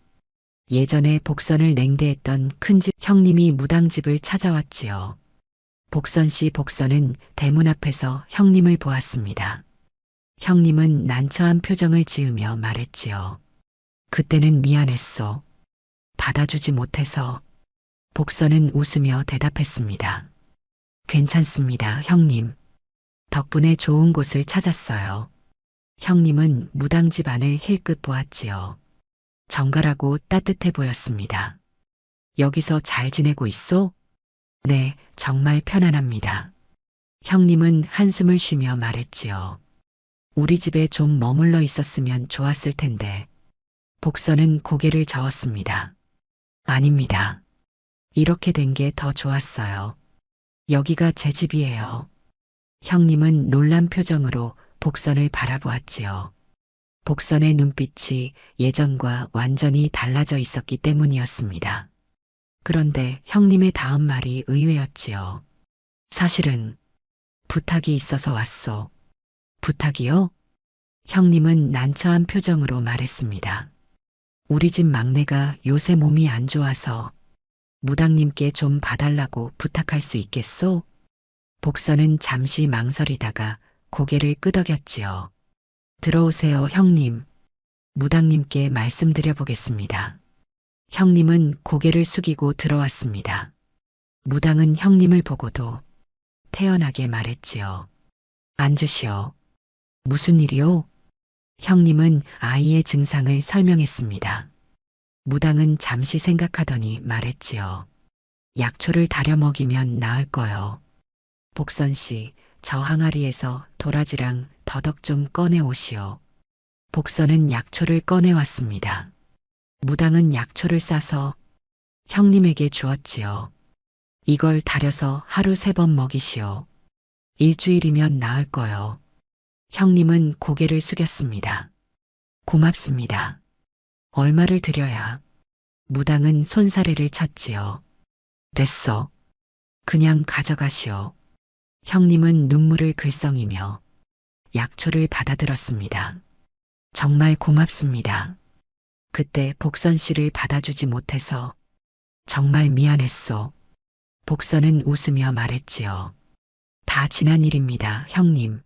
S1: 예전에 복선을 냉대했던 큰집 형님이 무당집을 찾아왔지요. 복선 씨 복선은 대문 앞에서 형님을 보았습니다. 형님은 난처한 표정을 지으며 말했지요. 그때는 미안했소. 받아주지 못해서. 복선은 웃으며 대답했습니다. 괜찮습니다, 형님. 덕분에 좋은 곳을 찾았어요. 형님은 무당집 안을 힐끗 보았지요. 정갈하고 따뜻해 보였습니다. 여기서 잘 지내고 있소? 네, 정말 편안합니다. 형님은 한숨을 쉬며 말했지요. 우리 집에 좀 머물러 있었으면 좋았을 텐데. 복선은 고개를 저었습니다. 아닙니다. 이렇게 된 게 더 좋았어요. 여기가 제 집이에요. 형님은 놀란 표정으로 복선을 바라보았지요. 복선의 눈빛이 예전과 완전히 달라져 있었기 때문이었습니다. 그런데 형님의 다음 말이 의외였지요. 사실은 부탁이 있어서 왔소. 부탁이요? 형님은 난처한 표정으로 말했습니다. 우리 집 막내가 요새 몸이 안 좋아서 무당님께 좀 봐달라고 부탁할 수 있겠소? 복선은 잠시 망설이다가 고개를 끄덕였지요. 들어오세요, 형님. 무당님께 말씀드려 보겠습니다. 형님은 고개를 숙이고 들어왔습니다. 무당은 형님을 보고도 태연하게 말했지요. 앉으시오. 무슨 일이오? 형님은 아이의 증상을 설명했습니다. 무당은 잠시 생각하더니 말했지요. 약초를 다려 먹이면 나을 거요. 복선 씨, 저 항아리에서 도라지랑 더덕 좀 꺼내 오시오. 복선은 약초를 꺼내 왔습니다. 무당은 약초를 싸서 형님에게 주었지요. 이걸 다려서 하루 3번 먹이시오. 일주일이면 나을 거요. 형님은 고개를 숙였습니다. 고맙습니다. 얼마를 드려야? 무당은 손사래를 쳤지요. 됐어. 그냥 가져가시오. 형님은 눈물을 글썽이며 약초를 받아들었습니다. 정말 고맙습니다. 그때 복선 씨를 받아주지 못해서 정말 미안했소. 복선은 웃으며 말했지요. 다 지난 일입니다, 형님.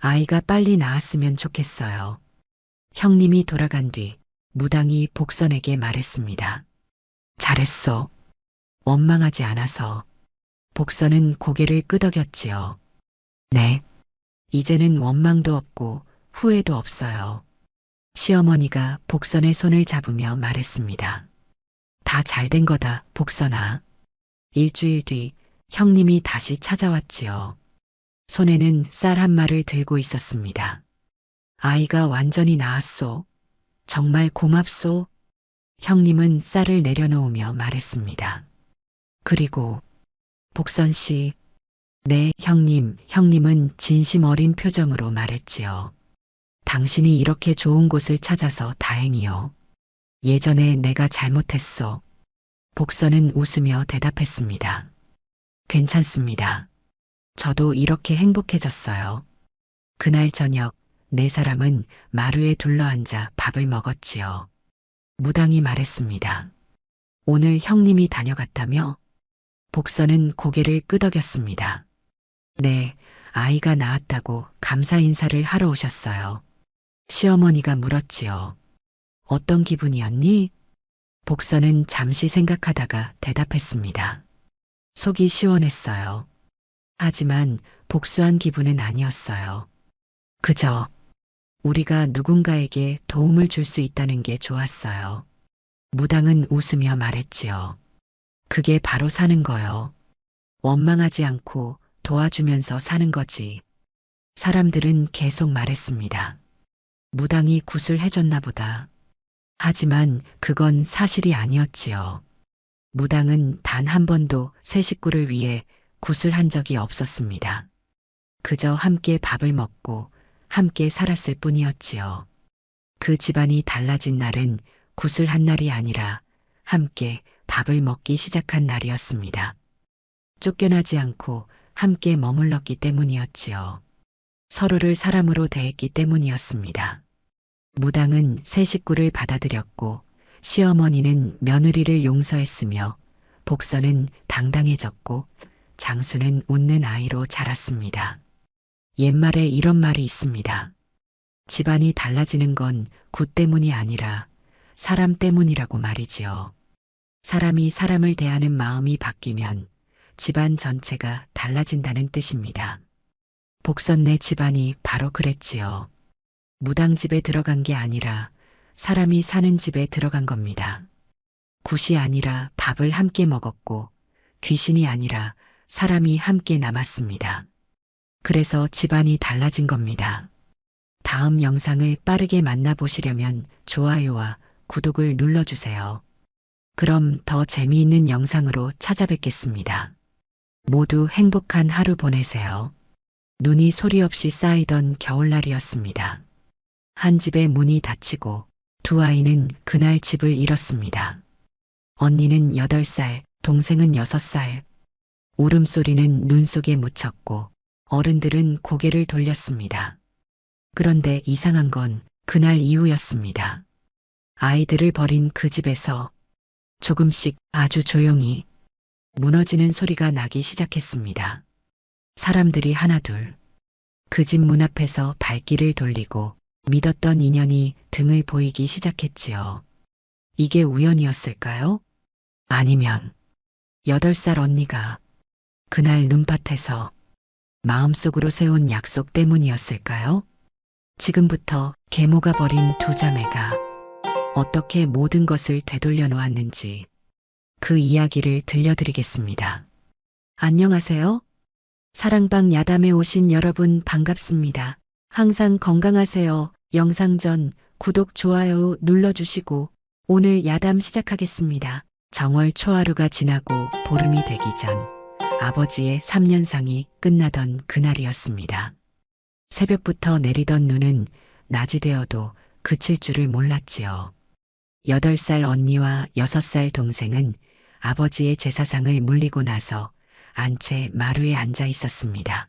S1: 아이가 빨리 나았으면 좋겠어요. 형님이 돌아간 뒤 무당이 복선에게 말했습니다. 잘했소. 원망하지 않아서. 복선은 고개를 끄덕였지요. 네. 이제는 원망도 없고 후회도 없어요. 시어머니가 복선의 손을 잡으며 말했습니다. 다 잘된 거다, 복선아. 일주일 뒤 형님이 다시 찾아왔지요. 손에는 쌀 한 마를 들고 있었습니다. 아이가 완전히 나았소. 정말 고맙소. 형님은 쌀을 내려놓으며 말했습니다. 그리고 복선 씨, 네, 형님은 진심 어린 표정으로 말했지요. 당신이 이렇게 좋은 곳을 찾아서 다행이요. 예전에 내가 잘못했소. 복선은 웃으며 대답했습니다. 괜찮습니다. 저도 이렇게 행복해졌어요. 그날 저녁 4사람은 마루에 둘러앉아 밥을 먹었지요. 무당이 말했습니다. 오늘 형님이 다녀갔다며? 복선은 고개를 끄덕였습니다. 네, 아이가 나았다고 감사 인사를 하러 오셨어요. 시어머니가 물었지요. 어떤 기분이었니? 복선은 잠시 생각하다가 대답했습니다. 속이 시원했어요. 하지만 복수한 기분은 아니었어요. 그저 우리가 누군가에게 도움을 줄 수 있다는 게 좋았어요. 무당은 웃으며 말했지요. 그게 바로 사는 거요. 원망하지 않고 도와주면서 사는 거지. 사람들은 계속 말했습니다. 무당이 굿을 해줬나 보다. 하지만 그건 사실이 아니었지요. 무당은 단 한 번도 새 식구를 위해 굿을 한 적이 없었습니다. 그저 함께 밥을 먹고 함께 살았을 뿐이었지요. 그 집안이 달라진 날은 굿을 한 날이 아니라 함께 밥을 먹기 시작한 날이었습니다. 쫓겨나지 않고 함께 머물렀기 때문이었지요. 서로를 사람으로 대했기 때문이었습니다. 무당은 새 식구를 받아들였고 시어머니는 며느리를 용서했으며 복선은 당당해졌고 장수는 웃는 아이로 자랐습니다. 옛말에 이런 말이 있습니다. 집안이 달라지는 건 굿 때문이 아니라 사람 때문이라고 말이지요. 사람이 사람을 대하는 마음이 바뀌면 집안 전체가 달라진다는 뜻입니다. 복선네 집안이 바로 그랬지요. 무당집에 들어간 게 아니라 사람이 사는 집에 들어간 겁니다. 굿이 아니라 밥을 함께 먹었고 귀신이 아니라 사람이 함께 남았습니다. 그래서 집안이 달라진 겁니다. 다음 영상을 빠르게 만나보시려면 좋아요와 구독을 눌러주세요. 그럼 더 재미있는 영상으로 찾아뵙겠습니다. 모두 행복한 하루 보내세요. 눈이 소리 없이 쌓이던 겨울날이었습니다. 한 집의 문이 닫히고 두 아이는 그날 집을 잃었습니다. 언니는 8살, 동생은 6살. 울음소리는 눈 속에 묻혔고 어른들은 고개를 돌렸습니다. 그런데 이상한 건 그날 이후였습니다. 아이들을 버린 그 집에서 조금씩 아주 조용히 무너지는 소리가 나기 시작했습니다. 사람들이 하나둘 그 집 문 앞에서 발길을 돌리고 믿었던 인연이 등을 보이기 시작했지요. 이게 우연이었을까요? 아니면 8살 언니가 그날 눈밭에서 마음속으로 세운 약속 때문이었을까요? 지금부터 계모가 버린 두 자매가 어떻게 모든 것을 되돌려 놓았는지 그 이야기를 들려드리겠습니다. 안녕하세요. 사랑방 야담에 오신 여러분 반갑습니다. 항상 건강하세요. 영상 전 구독, 좋아요 눌러주시고 오늘 야담 시작하겠습니다. 정월 초하루가 지나고 보름이 되기 전 아버지의 3년상이 끝나던 그날이었습니다. 새벽부터 내리던 눈은 낮이 되어도 그칠 줄을 몰랐지요. 8살 언니와 6살 동생은 아버지의 제사상을 물리고 나서 안채 마루에 앉아 있었습니다.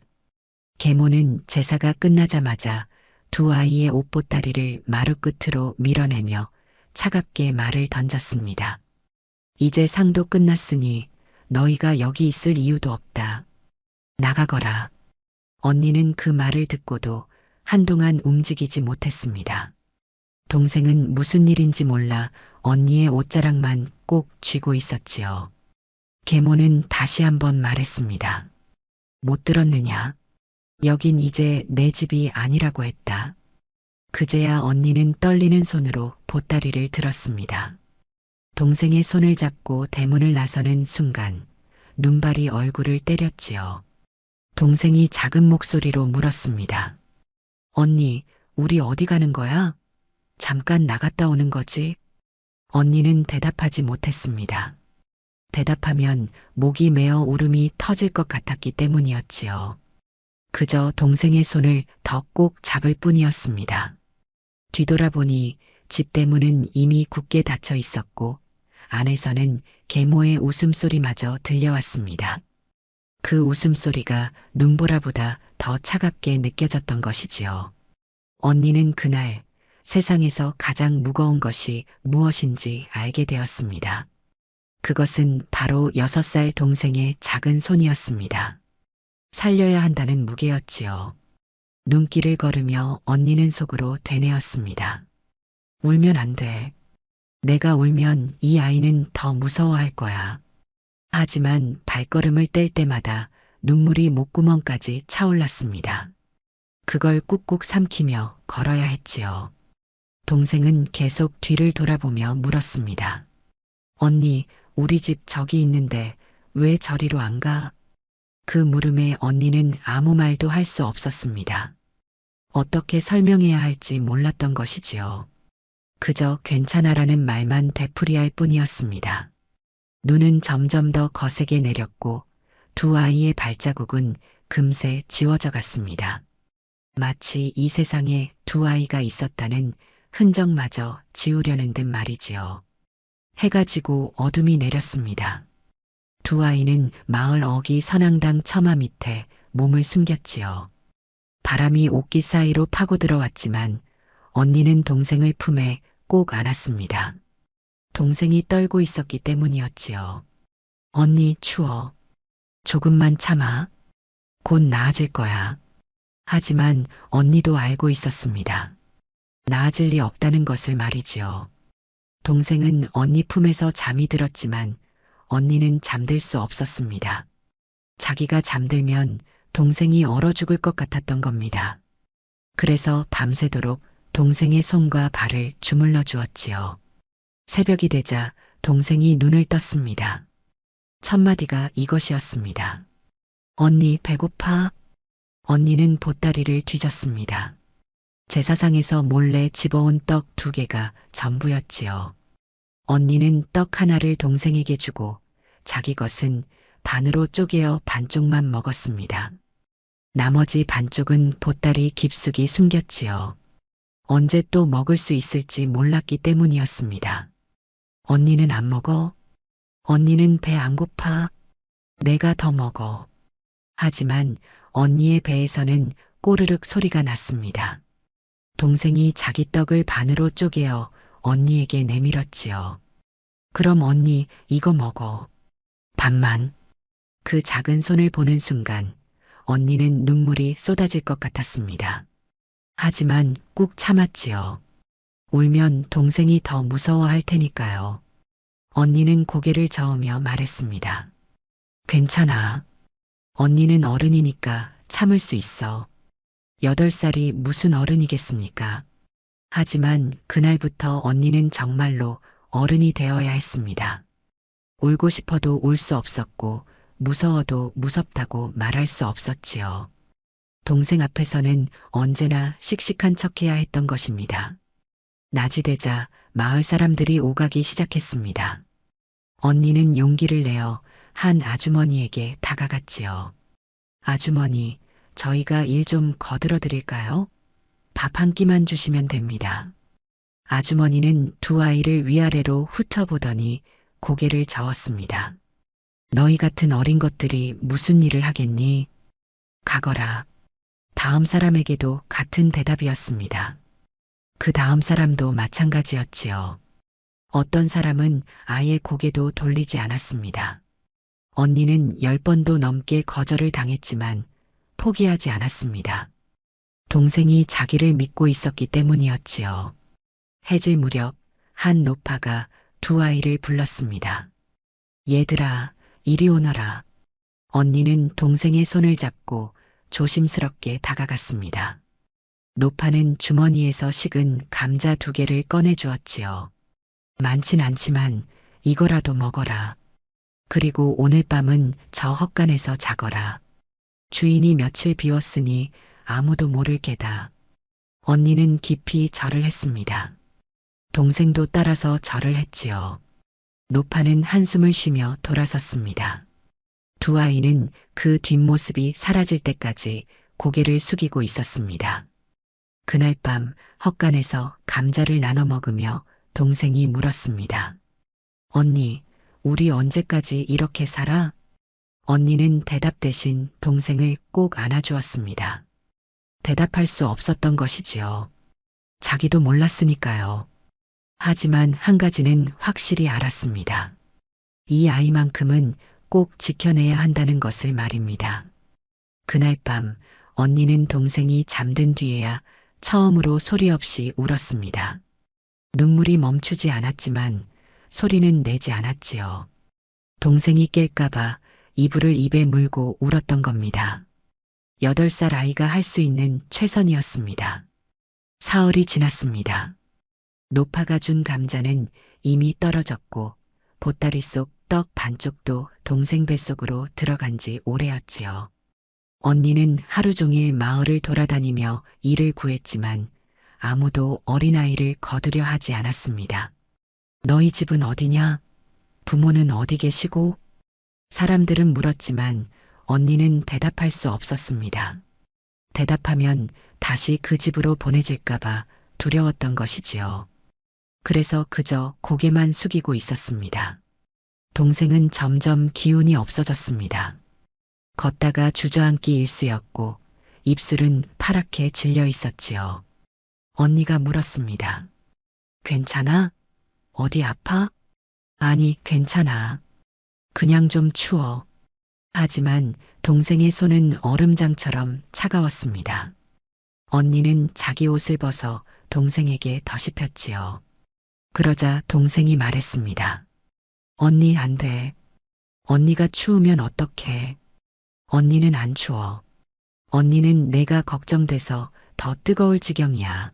S1: 계모는 제사가 끝나자마자 두 아이의 옷보따리를 마루 끝으로 밀어내며 차갑게 말을 던졌습니다. 이제 상도 끝났으니 너희가 여기 있을 이유도 없다. 나가거라. 언니는 그 말을 듣고도 한동안 움직이지 못했습니다. 동생은 무슨 일인지 몰라 언니의 옷자락만 꼭 쥐고 있었지요. 계모는 다시 한번 말했습니다. 못 들었느냐? 여긴 이제 내 집이 아니라고 했다. 그제야 언니는 떨리는 손으로 보따리를 들었습니다. 동생의 손을 잡고 대문을 나서는 순간 눈발이 얼굴을 때렸지요. 동생이 작은 목소리로 물었습니다. 언니, 우리 어디 가는 거야? 잠깐 나갔다 오는 거지? 언니는 대답하지 못했습니다. 대답하면 목이 메어 울음이 터질 것 같았기 때문이었지요. 그저 동생의 손을 더 꼭 잡을 뿐이었습니다. 뒤돌아보니 집 대문은 이미 굳게 닫혀 있었고 안에서는 계모의 웃음소리마저 들려왔습니다. 그 웃음소리가 눈보라보다 더 차갑게 느껴졌던 것이지요. 언니는 그날 세상에서 가장 무거운 것이 무엇인지 알게 되었습니다. 그것은 바로 6살 동생의 작은 손이었습니다. 살려야 한다는 무게였지요. 눈길을 걸으며 언니는 속으로 되뇌었습니다. 울면 안 돼. 내가 울면 이 아이는 더 무서워할 거야. 하지만 발걸음을 뗄 때마다 눈물이 목구멍까지 차올랐습니다. 그걸 꾹꾹 삼키며 걸어야 했지요. 동생은 계속 뒤를 돌아보며 물었습니다. 언니, 우리 집 저기 있는데 왜 저리로 안 가? 그 물음에 언니는 아무 말도 할 수 없었습니다. 어떻게 설명해야 할지 몰랐던 것이지요. 그저 괜찮아라는 말만 되풀이할 뿐이었습니다. 눈은 점점 더 거세게 내렸고 두 아이의 발자국은 금세 지워져 갔습니다. 마치 이 세상에 두 아이가 있었다는 흔적마저 지우려는 듯 말이지요. 해가 지고 어둠이 내렸습니다. 두 아이는 마을 어귀 선앙당 처마 밑에 몸을 숨겼지요. 바람이 옥기 사이로 파고 들어왔지만 언니는 동생을 품에 꼭 안았습니다. 동생이 떨고 있었기 때문이었지요. 언니 추워. 조금만 참아. 곧 나아질 거야. 하지만 언니도 알고 있었습니다. 나아질 리 없다는 것을 말이지요. 동생은 언니 품에서 잠이 들었지만 언니는 잠들 수 없었습니다. 자기가 잠들면 동생이 얼어 죽을 것 같았던 겁니다. 그래서 밤새도록 동생의 손과 발을 주물러 주었지요. 새벽이 되자 동생이 눈을 떴습니다. 첫 마디가 이것이었습니다. 언니 배고파? 언니는 보따리를 뒤졌습니다. 제사상에서 몰래 집어온 떡 2개가 전부였지요. 언니는 떡 하나를 동생에게 주고 자기 것은 반으로 쪼개어 반쪽만 먹었습니다. 나머지 반쪽은 보따리 깊숙이 숨겼지요. 언제 또 먹을 수 있을지 몰랐기 때문이었습니다. 언니는 안 먹어? 언니는 배 안 고파? 내가 더 먹어. 하지만 언니의 배에서는 꼬르륵 소리가 났습니다. 동생이 자기 떡을 반으로 쪼개어 언니에게 내밀었지요. 그럼 언니 이거 먹어. 반만. 그 작은 손을 보는 순간 언니는 눈물이 쏟아질 것 같았습니다. 하지만 꾹 참았지요. 울면 동생이 더 무서워할 테니까요. 언니는 고개를 저으며 말했습니다. 괜찮아. 언니는 어른이니까 참을 수 있어. 8살이 무슨 어른이겠습니까? 하지만 그날부터 언니는 정말로 어른이 되어야 했습니다. 울고 싶어도 울 수 없었고 무서워도 무섭다고 말할 수 없었지요. 동생 앞에서는 언제나 씩씩한 척해야 했던 것입니다. 낮이 되자 마을 사람들이 오가기 시작했습니다. 언니는 용기를 내어 한 아주머니에게 다가갔지요. 아주머니, 저희가 일 좀 거들어 드릴까요? 밥 한 끼만 주시면 됩니다. 아주머니는 두 아이를 위아래로 훑어보더니 고개를 저었습니다. 너희 같은 어린 것들이 무슨 일을 하겠니? 가거라. 다음 사람에게도 같은 대답이었습니다. 그 다음 사람도 마찬가지였지요. 어떤 사람은 아예 고개도 돌리지 않았습니다. 언니는 10번도 넘게 거절을 당했지만 포기하지 않았습니다. 동생이 자기를 믿고 있었기 때문이었지요. 해질 무렵 한 노파가 두 아이를 불렀습니다. 얘들아, 이리 오너라. 언니는 동생의 손을 잡고 조심스럽게 다가갔습니다. 노파는 주머니에서 식은 감자 2개를 꺼내 주었지요. 많진 않지만 이거라도 먹어라. 그리고 오늘 밤은 저 헛간에서 자거라. 주인이 며칠 비웠으니 아무도 모를 게다. 언니는 깊이 절을 했습니다. 동생도 따라서 절을 했지요. 노파는 한숨을 쉬며 돌아섰습니다. 두 아이는 그 뒷모습이 사라질 때까지 고개를 숙이고 있었습니다. 그날 밤 헛간에서 감자를 나눠 먹으며 동생이 물었습니다. 언니, 우리 언제까지 이렇게 살아? 언니는 대답 대신 동생을 꼭 안아주었습니다. 대답할 수 없었던 것이지요. 자기도 몰랐으니까요. 하지만 한 가지는 확실히 알았습니다. 이 아이만큼은 꼭 지켜내야 한다는 것을 말입니다. 그날 밤 언니는 동생이 잠든 뒤에야 처음으로 소리 없이 울었습니다. 눈물이 멈추지 않았지만 소리는 내지 않았지요. 동생이 깰까봐 이불을 입에 물고 울었던 겁니다. 8살 아이가 할 수 있는 최선이었습니다. 사흘이 지났습니다. 노파가 준 감자는 이미 떨어졌고 보따리 속 떡 반쪽도 동생 뱃속으로 들어간 지 오래였지요. 언니는 하루 종일 마을을 돌아다니며 일을 구했지만 아무도 어린아이를 거두려 하지 않았습니다. 너희 집은 어디냐? 부모는 어디 계시고? 사람들은 물었지만 언니는 대답할 수 없었습니다. 대답하면 다시 그 집으로 보내질까봐 두려웠던 것이지요. 그래서 그저 고개만 숙이고 있었습니다. 동생은 점점 기운이 없어졌습니다. 걷다가 주저앉기 일쑤였고 입술은 파랗게 질려 있었지요. 언니가 물었습니다. 괜찮아? 어디 아파? 아니, 괜찮아. 그냥 좀 추워. 하지만 동생의 손은 얼음장처럼 차가웠습니다. 언니는 자기 옷을 벗어 동생에게 덧입혔지요. 그러자 동생이 말했습니다. 언니 안 돼. 언니가 추우면 어떡해. 언니는 안 추워. 언니는 내가 걱정돼서 더 뜨거울 지경이야.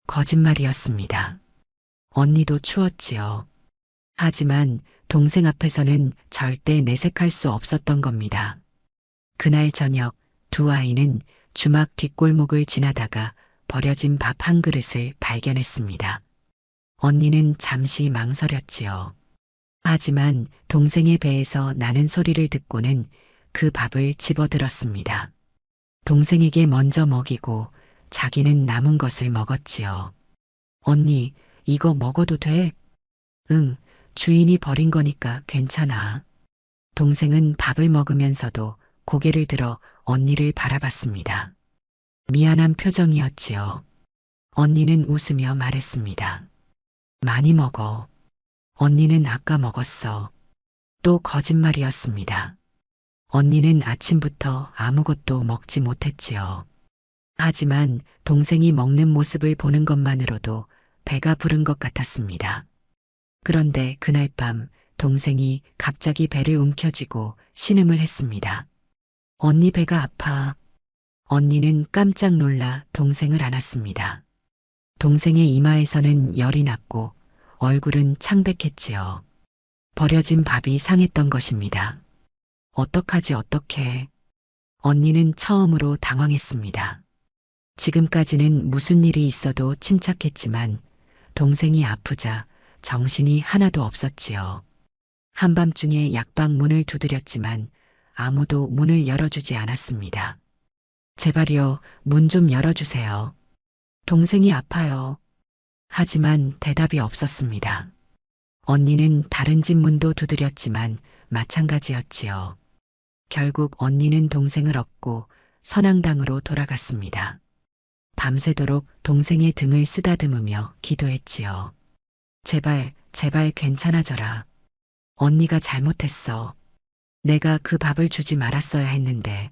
S1: 거짓말이었습니다. 언니도 추웠지요. 하지만 동생 앞에서는 절대 내색할 수 없었던 겁니다. 그날 저녁 두 아이는 주막 뒷골목을 지나다가 버려진 밥 한 그릇을 발견했습니다. 언니는 잠시 망설였지요. 하지만 동생의 배에서 나는 소리를 듣고는 그 밥을 집어들었습니다. 동생에게 먼저 먹이고 자기는 남은 것을 먹었지요. 언니, 이거 먹어도 돼? 응, 주인이 버린 거니까 괜찮아. 동생은 밥을 먹으면서도 고개를 들어 언니를 바라봤습니다. 미안한 표정이었지요. 언니는 웃으며 말했습니다. 많이 먹어. 언니는 아까 먹었어. 또 거짓말이었습니다. 언니는 아침부터 아무것도 먹지 못했지요. 하지만 동생이 먹는 모습을 보는 것만으로도 배가 부른 것 같았습니다. 그런데 그날 밤 동생이 갑자기 배를 움켜쥐고 신음을 했습니다. 언니 배가 아파. 언니는 깜짝 놀라 동생을 안았습니다. 동생의 이마에서는 열이 났고 얼굴은 창백했지요. 버려진 밥이 상했던 것입니다. 어떡하지 어떡해. 언니는 처음으로 당황했습니다. 지금까지는 무슨 일이 있어도 침착했지만 동생이 아프자 정신이 하나도 없었지요. 한밤중에 약방 문을 두드렸지만 아무도 문을 열어주지 않았습니다. 제발요, 문 좀 열어주세요. 동생이 아파요. 하지만 대답이 없었습니다. 언니는 다른 집 문도 두드렸지만 마찬가지였지요. 결국 언니는 동생을 업고 선앙당으로 돌아갔습니다. 밤새도록 동생의 등을 쓰다듬으며 기도했지요. 제발, 제발 괜찮아져라. 언니가 잘못했어. 내가 그 밥을 주지 말았어야 했는데.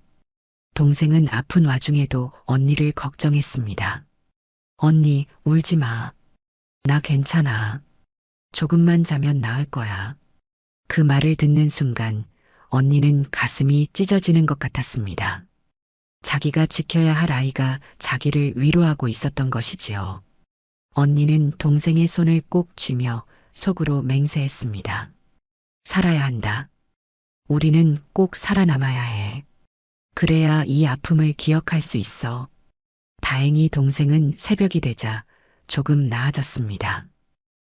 S1: 동생은 아픈 와중에도 언니를 걱정했습니다. 언니, 울지 마. 나 괜찮아. 조금만 자면 나을 거야. 그 말을 듣는 순간 언니는 가슴이 찢어지는 것 같았습니다. 자기가 지켜야 할 아이가 자기를 위로하고 있었던 것이지요. 언니는 동생의 손을 꼭 쥐며 속으로 맹세했습니다. 살아야 한다. 우리는 꼭 살아남아야 해. 그래야 이 아픔을 기억할 수 있어. 다행히 동생은 새벽이 되자 조금 나아졌습니다.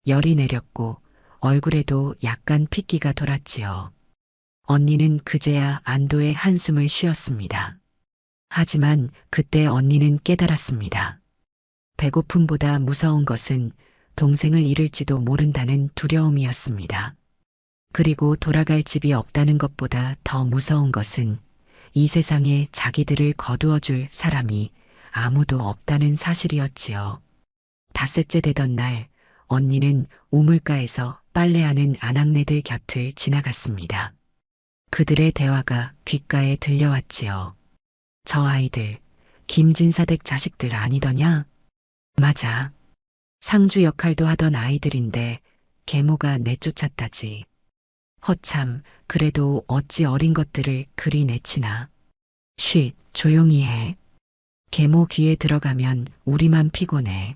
S1: 열이 내렸고 얼굴에도 약간 핏기가 돌았지요. 언니는 그제야 안도의 한숨을 쉬었습니다. 하지만 그때 언니는 깨달았습니다. 배고픔보다 무서운 것은 동생을 잃을지도 모른다는 두려움이었습니다. 그리고 돌아갈 집이 없다는 것보다 더 무서운 것은 이 세상에 자기들을 거두어 줄 사람이 아무도 없다는 사실이었지요. 닷새째 되던 날, 언니는 우물가에서 빨래하는 아낙네들 곁을 지나갔습니다. 그들의 대화가 귓가에 들려왔지요. 저 아이들, 김진사댁 자식들 아니더냐? 맞아. 상주 역할도 하던 아이들인데 계모가 내쫓았다지. 허참, 그래도 어찌 어린 것들을 그리 내치나. 쉿, 조용히 해. 계모 귀에 들어가면 우리만 피곤해.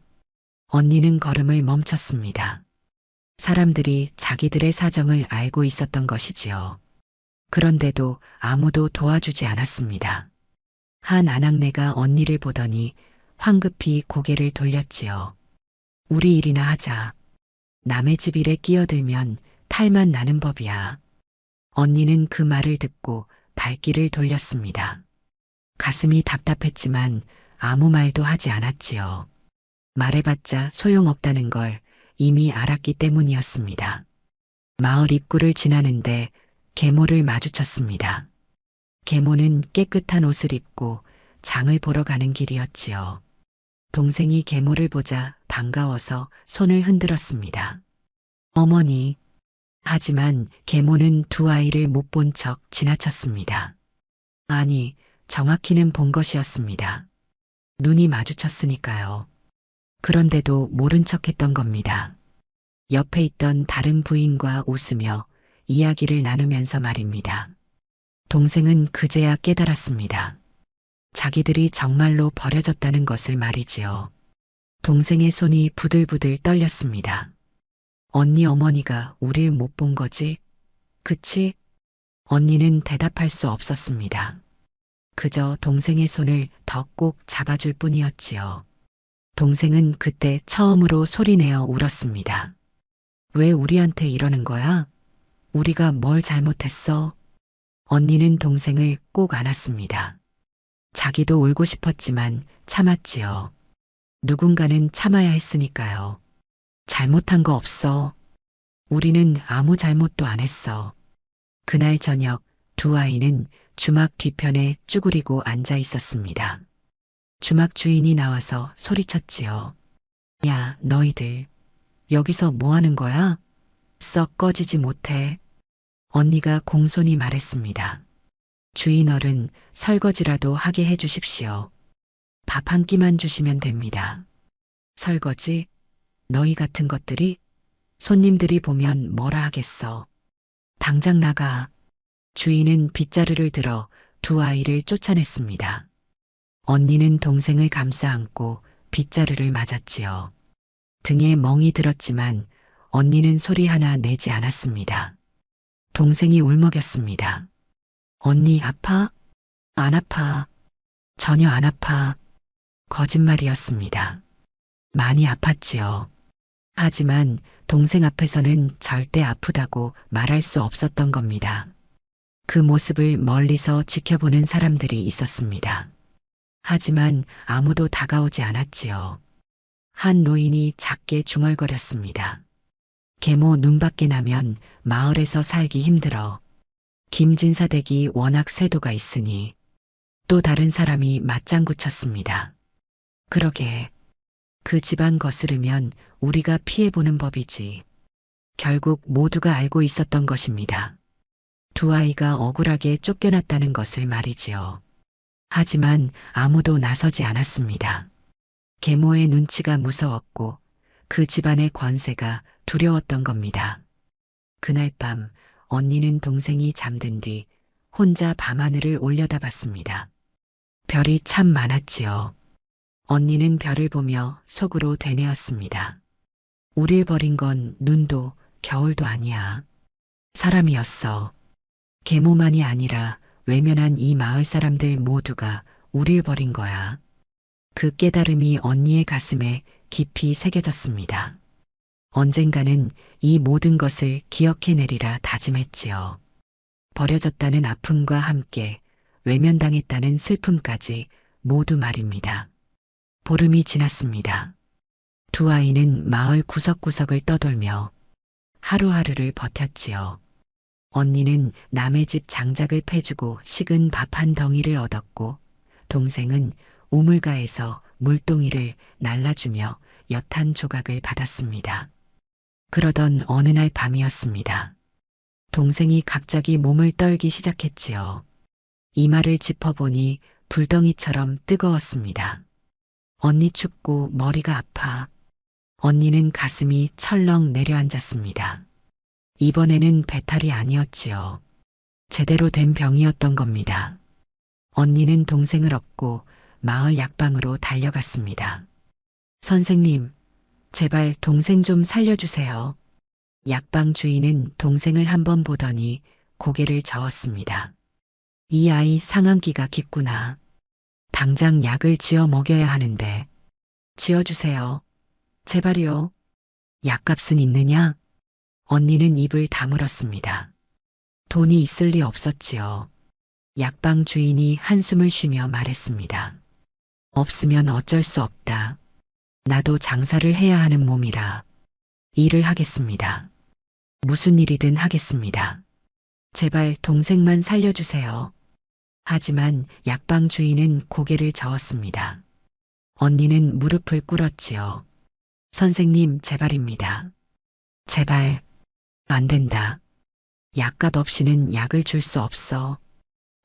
S1: 언니는 걸음을 멈췄습니다. 사람들이 자기들의 사정을 알고 있었던 것이지요. 그런데도 아무도 도와주지 않았습니다. 한 아낙네가 언니를 보더니 황급히 고개를 돌렸지요. 우리 일이나 하자. 남의 집 일에 끼어들면 탈만 나는 법이야. 언니는 그 말을 듣고 발길을 돌렸습니다. 가슴이 답답했지만 아무 말도 하지 않았지요. 말해봤자 소용없다는 걸 이미 알았기 때문이었습니다. 마을 입구를 지나는데 계모를 마주쳤습니다. 계모는 깨끗한 옷을 입고 장을 보러 가는 길이었지요. 동생이 계모를 보자 반가워서 손을 흔들었습니다. 어머니. 하지만 계모는 두 아이를 못 본 척 지나쳤습니다. 아니, 정확히는 본 것이었습니다. 눈이 마주쳤으니까요. 그런데도 모른 척했던 겁니다. 옆에 있던 다른 부인과 웃으며 이야기를 나누면서 말입니다. 동생은 그제야 깨달았습니다. 자기들이 정말로 버려졌다는 것을 말이지요. 동생의 손이 부들부들 떨렸습니다. 언니 어머니가 우릴 못 본 거지? 그치? 언니는 대답할 수 없었습니다. 그저 동생의 손을 더 꼭 잡아줄 뿐이었지요. 동생은 그때 처음으로 소리내어 울었습니다. 왜 우리한테 이러는 거야? 우리가 뭘 잘못했어? 언니는 동생을 꼭 안았습니다. 자기도 울고 싶었지만 참았지요. 누군가는 참아야 했으니까요. 잘못한 거 없어. 우리는 아무 잘못도 안 했어. 그날 저녁 두 아이는 주막 뒤편에 쭈그리고 앉아 있었습니다. 주막 주인이 나와서 소리쳤지요. 야, 너희들. 여기서 뭐 하는 거야? 썩 꺼지지 못해. 언니가 공손히 말했습니다. 주인 어른, 설거지라도 하게 해주십시오. 밥 한 끼만 주시면 됩니다. 설거지, 너희 같은 것들이 손님들이 보면 뭐라 하겠어. 당장 나가. 주인은 빗자루를 들어 두 아이를 쫓아냈습니다. 언니는 동생을 감싸 안고 빗자루를 맞았지요. 등에 멍이 들었지만 언니는 소리 하나 내지 않았습니다. 동생이 울먹였습니다. 언니 아파? 안 아파. 전혀 안 아파. 거짓말이었습니다. 많이 아팠지요. 하지만 동생 앞에서는 절대 아프다고 말할 수 없었던 겁니다. 그 모습을 멀리서 지켜보는 사람들이 있었습니다. 하지만 아무도 다가오지 않았지요. 한 노인이 작게 중얼거렸습니다. 계모 눈밖에 나면 마을에서 살기 힘들어. 김진사 댁이 워낙 세도가 있으니. 또 다른 사람이 맞장구 쳤습니다. 그러게. 그 집안 거스르면 우리가 피해보는 법이지. 결국 모두가 알고 있었던 것입니다. 두 아이가 억울하게 쫓겨났다는 것을 말이지요. 하지만 아무도 나서지 않았습니다. 계모의 눈치가 무서웠고 그 집안의 권세가 두려웠던 겁니다. 그날 밤 언니는 동생이 잠든 뒤 혼자 밤하늘을 올려다봤습니다. 별이 참 많았지요. 언니는 별을 보며 속으로 되뇌었습니다. 우릴 버린 건 눈도 겨울도 아니야. 사람이었어. 계모만이 아니라 외면한 이 마을 사람들 모두가 우릴 버린 거야. 그 깨달음이 언니의 가슴에 깊이 새겨졌습니다. 언젠가는 이 모든 것을 기억해내리라 다짐했지요. 버려졌다는 아픔과 함께 외면당했다는 슬픔까지 모두 말입니다. 보름이 지났습니다. 두 아이는 마을 구석구석을 떠돌며 하루하루를 버텼지요. 언니는 남의 집 장작을 패주고 식은 밥 한 덩이를 얻었고 동생은 우물가에서 물동이를 날라주며 엿 한 조각을 받았습니다. 그러던 어느 날 밤이었습니다. 동생이 갑자기 몸을 떨기 시작했지요. 이마를 짚어보니 불덩이처럼 뜨거웠습니다. 언니 춥고 머리가 아파. 언니는 가슴이 철렁 내려앉았습니다. 이번에는 배탈이 아니었지요. 제대로 된 병이었던 겁니다. 언니는 동생을 업고 마을 약방으로 달려갔습니다. 선생님, 제발 동생 좀 살려주세요. 약방 주인은 동생을 한번 보더니 고개를 저었습니다. 이 아이 상한기가 깊구나. 당장 약을 지어 먹여야 하는데. 지어주세요. 제발요. 약값은 있느냐? 언니는 입을 다물었습니다. 돈이 있을 리 없었지요. 약방 주인이 한숨을 쉬며 말했습니다. 없으면 어쩔 수 없다. 나도 장사를 해야 하는 몸이라 일을 하겠습니다. 무슨 일이든 하겠습니다. 제발 동생만 살려주세요. 하지만 약방 주인은 고개를 저었습니다. 언니는 무릎을 꿇었지요. 선생님, 제발입니다. 제발. 안 된다. 약값 없이는 약을 줄 수 없어.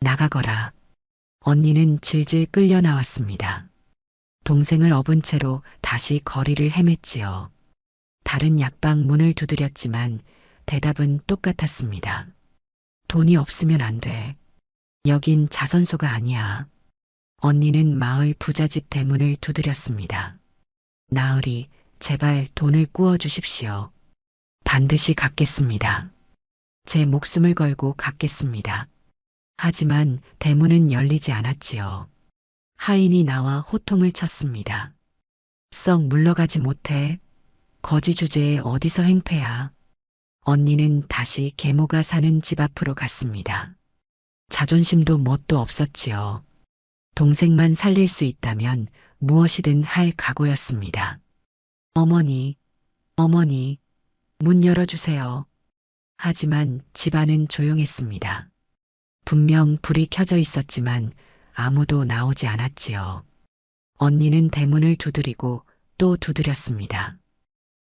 S1: 나가거라. 언니는 질질 끌려 나왔습니다. 동생을 업은 채로 다시 거리를 헤맸지요. 다른 약방 문을 두드렸지만 대답은 똑같았습니다. 돈이 없으면 안 돼. 여긴 자선소가 아니야. 언니는 마을 부잣집 대문을 두드렸습니다. 나으리, 제발 돈을 꾸어 주십시오. 반드시 갚겠습니다. 제 목숨을 걸고 갚겠습니다. 하지만 대문은 열리지 않았지요. 하인이 나와 호통을 쳤습니다. 썩 물러가지 못해. 거지 주제에 어디서 행패야. 언니는 다시 계모가 사는 집 앞으로 갔습니다. 자존심도 뭣도 없었지요. 동생만 살릴 수 있다면 무엇이든 할 각오였습니다. 어머니, 어머니, 문 열어주세요. 하지만 집안은 조용했습니다. 분명 불이 켜져 있었지만 아무도 나오지 않았지요. 언니는 대문을 두드리고 또 두드렸습니다.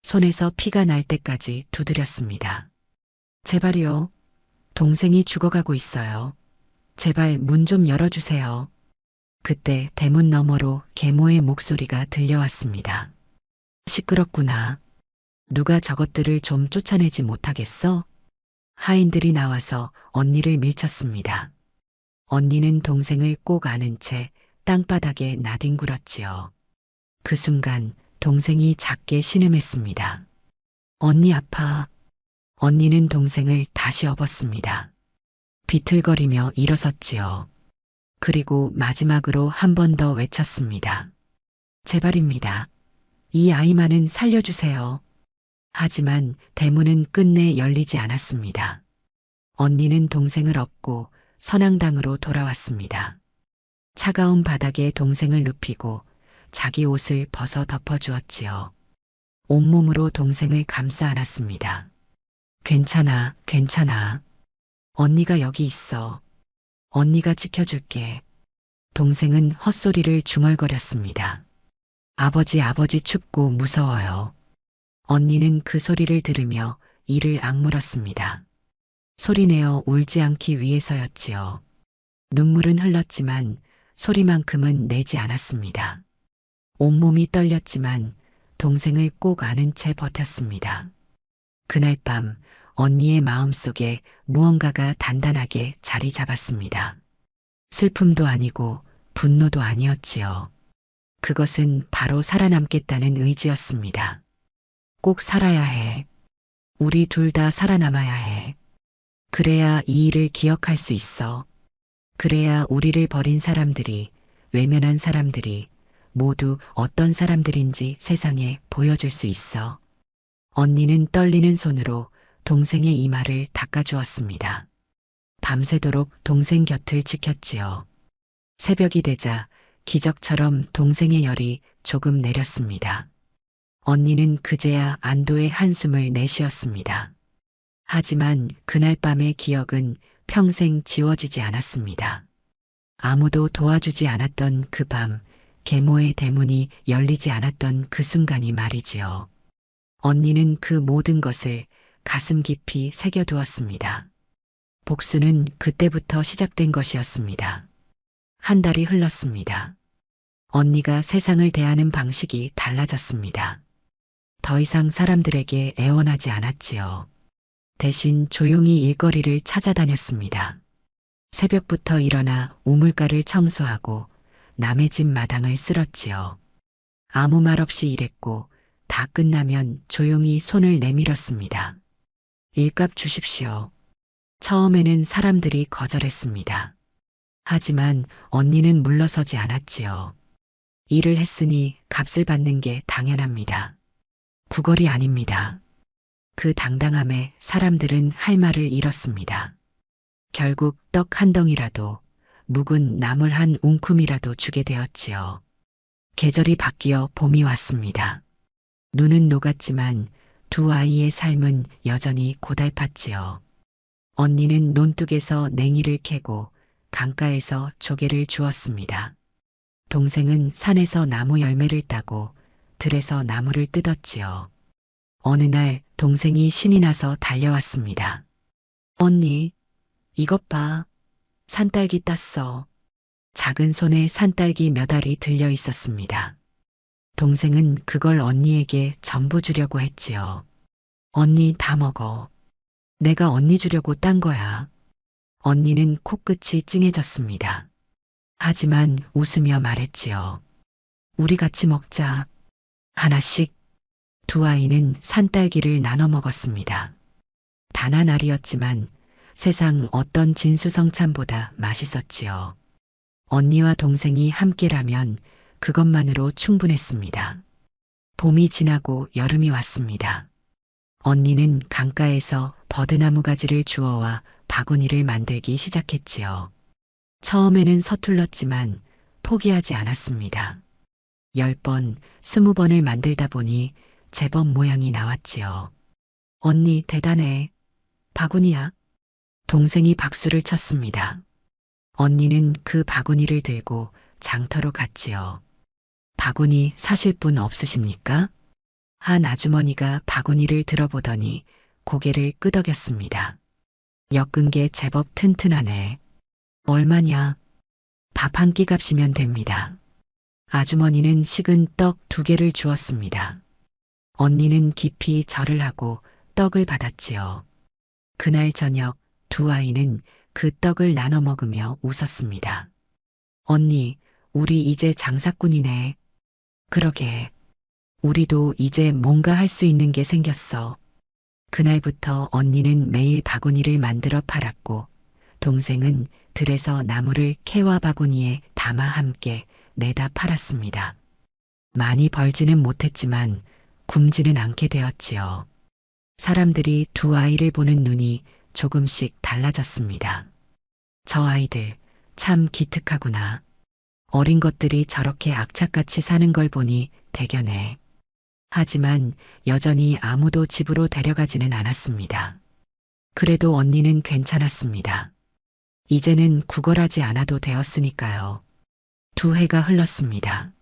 S1: 손에서 피가 날 때까지 두드렸습니다. 제발요. 동생이 죽어가고 있어요. 제발 문 좀 열어주세요. 그때 대문 너머로 계모의 목소리가 들려왔습니다. 시끄럽구나. 누가 저것들을 좀 쫓아내지 못하겠어? 하인들이 나와서 언니를 밀쳤습니다. 언니는 동생을 꼭 안은 채 땅바닥에 나뒹굴었지요. 그 순간 동생이 작게 신음했습니다. 언니 아파. 언니는 동생을 다시 업었습니다. 비틀거리며 일어섰지요. 그리고 마지막으로 한 번 더 외쳤습니다. 제발입니다. 이 아이만은 살려주세요. 하지만 대문은 끝내 열리지 않았습니다. 언니는 동생을 업고 선앙당으로 돌아왔습니다. 차가운 바닥에 동생을 눕히고 자기 옷을 벗어 덮어주었지요. 온몸으로 동생을 감싸 안았습니다. 괜찮아, 괜찮아. 언니가 여기 있어. 언니가 지켜줄게. 동생은 헛소리를 중얼거렸습니다. 아버지, 아버지 춥고 무서워요. 언니는 그 소리를 들으며 이를 악물었습니다. 소리내어 울지 않기 위해서였지요. 눈물은 흘렀지만 소리만큼은 내지 않았습니다. 온몸이 떨렸지만 동생을 꼭 안은 채 버텼습니다. 그날 밤 언니의 마음속에 무언가가 단단하게 자리 잡았습니다. 슬픔도 아니고 분노도 아니었지요. 그것은 바로 살아남겠다는 의지였습니다. 꼭 살아야 해. 우리 둘 다 살아남아야 해. 그래야 이 일을 기억할 수 있어. 그래야 우리를 버린 사람들이, 외면한 사람들이 모두 어떤 사람들인지 세상에 보여줄 수 있어. 언니는 떨리는 손으로 동생의 이마를 닦아주었습니다. 밤새도록 동생 곁을 지켰지요. 새벽이 되자 기적처럼 동생의 열이 조금 내렸습니다. 언니는 그제야 안도의 한숨을 내쉬었습니다. 하지만 그날 밤의 기억은 평생 지워지지 않았습니다. 아무도 도와주지 않았던 그 밤, 계모의 대문이 열리지 않았던 그 순간이 말이지요. 언니는 그 모든 것을 가슴 깊이 새겨두었습니다. 복수는 그때부터 시작된 것이었습니다. 한 달이 흘렀습니다. 언니가 세상을 대하는 방식이 달라졌습니다. 더 이상 사람들에게 애원하지 않았지요. 대신 조용히 일거리를 찾아다녔습니다. 새벽부터 일어나 우물가를 청소하고 남의 집 마당을 쓸었지요. 아무 말 없이 일했고 다 끝나면 조용히 손을 내밀었습니다. 일값 주십시오. 처음에는 사람들이 거절했습니다. 하지만 언니는 물러서지 않았지요. 일을 했으니 값을 받는 게 당연합니다. 구걸이 아닙니다. 그 당당함에 사람들은 할 말을 잃었습니다. 결국 떡 한 덩이라도, 묵은 나물 한 웅큼이라도 주게 되었지요. 계절이 바뀌어 봄이 왔습니다. 눈은 녹았지만 두 아이의 삶은 여전히 고달팠지요. 언니는 논둑에서 냉이를 캐고 강가에서 조개를 주었습니다. 동생은 산에서 나무 열매를 따고 들에서 나무를 뜯었지요. 어느 날 동생이 신이 나서 달려왔습니다. 언니, 이것 봐. 산딸기 땄어. 작은 손에 산딸기 몇 알이 들려 있었습니다. 동생은 그걸 언니에게 전부 주려고 했지요. 언니 다 먹어. 내가 언니 주려고 딴 거야. 언니는 코끝이 찡해졌습니다. 하지만 웃으며 말했지요. 우리 같이 먹자. 하나씩. 두 아이는 산딸기를 나눠 먹었습니다. 단 한 알이었지만 세상 어떤 진수성찬보다 맛있었지요. 언니와 동생이 함께라면 그것만으로 충분했습니다. 봄이 지나고 여름이 왔습니다. 언니는 강가에서 버드나무 가지를 주워와 바구니를 만들기 시작했지요. 처음에는 서툴렀지만 포기하지 않았습니다. 10번, 20번을 만들다 보니 제법 모양이 나왔지요. 언니 대단해. 바구니야. 동생이 박수를 쳤습니다. 언니는 그 바구니를 들고 장터로 갔지요. 바구니 사실 분 없으십니까? 한 아주머니가 바구니를 들어보더니 고개를 끄덕였습니다. 엮은 게 제법 튼튼하네. 얼마냐? 밥 한 끼 값이면 됩니다. 아주머니는 식은 떡 2개를 주었습니다. 언니는 깊이 절을 하고 떡을 받았지요. 그날 저녁 2아이는 그 떡을 나눠 먹으며 웃었습니다. 언니, 우리 이제 장사꾼이네. 그러게. 우리도 이제 뭔가 할 수 있는 게 생겼어. 그날부터 언니는 매일 바구니를 만들어 팔았고, 동생은 들에서 나무를 캐와 바구니에 담아 함께 내다 팔았습니다. 많이 벌지는 못했지만 굶지는 않게 되었지요. 사람들이 2아이를 보는 눈이 조금씩 달라졌습니다. 저 아이들 참 기특하구나. 어린 것들이 저렇게 악착같이 사는 걸 보니 대견해. 하지만 여전히 아무도 집으로 데려가지는 않았습니다. 그래도 언니는 괜찮았습니다. 이제는 구걸하지 않아도 되었으니까요. 2해가 흘렀습니다.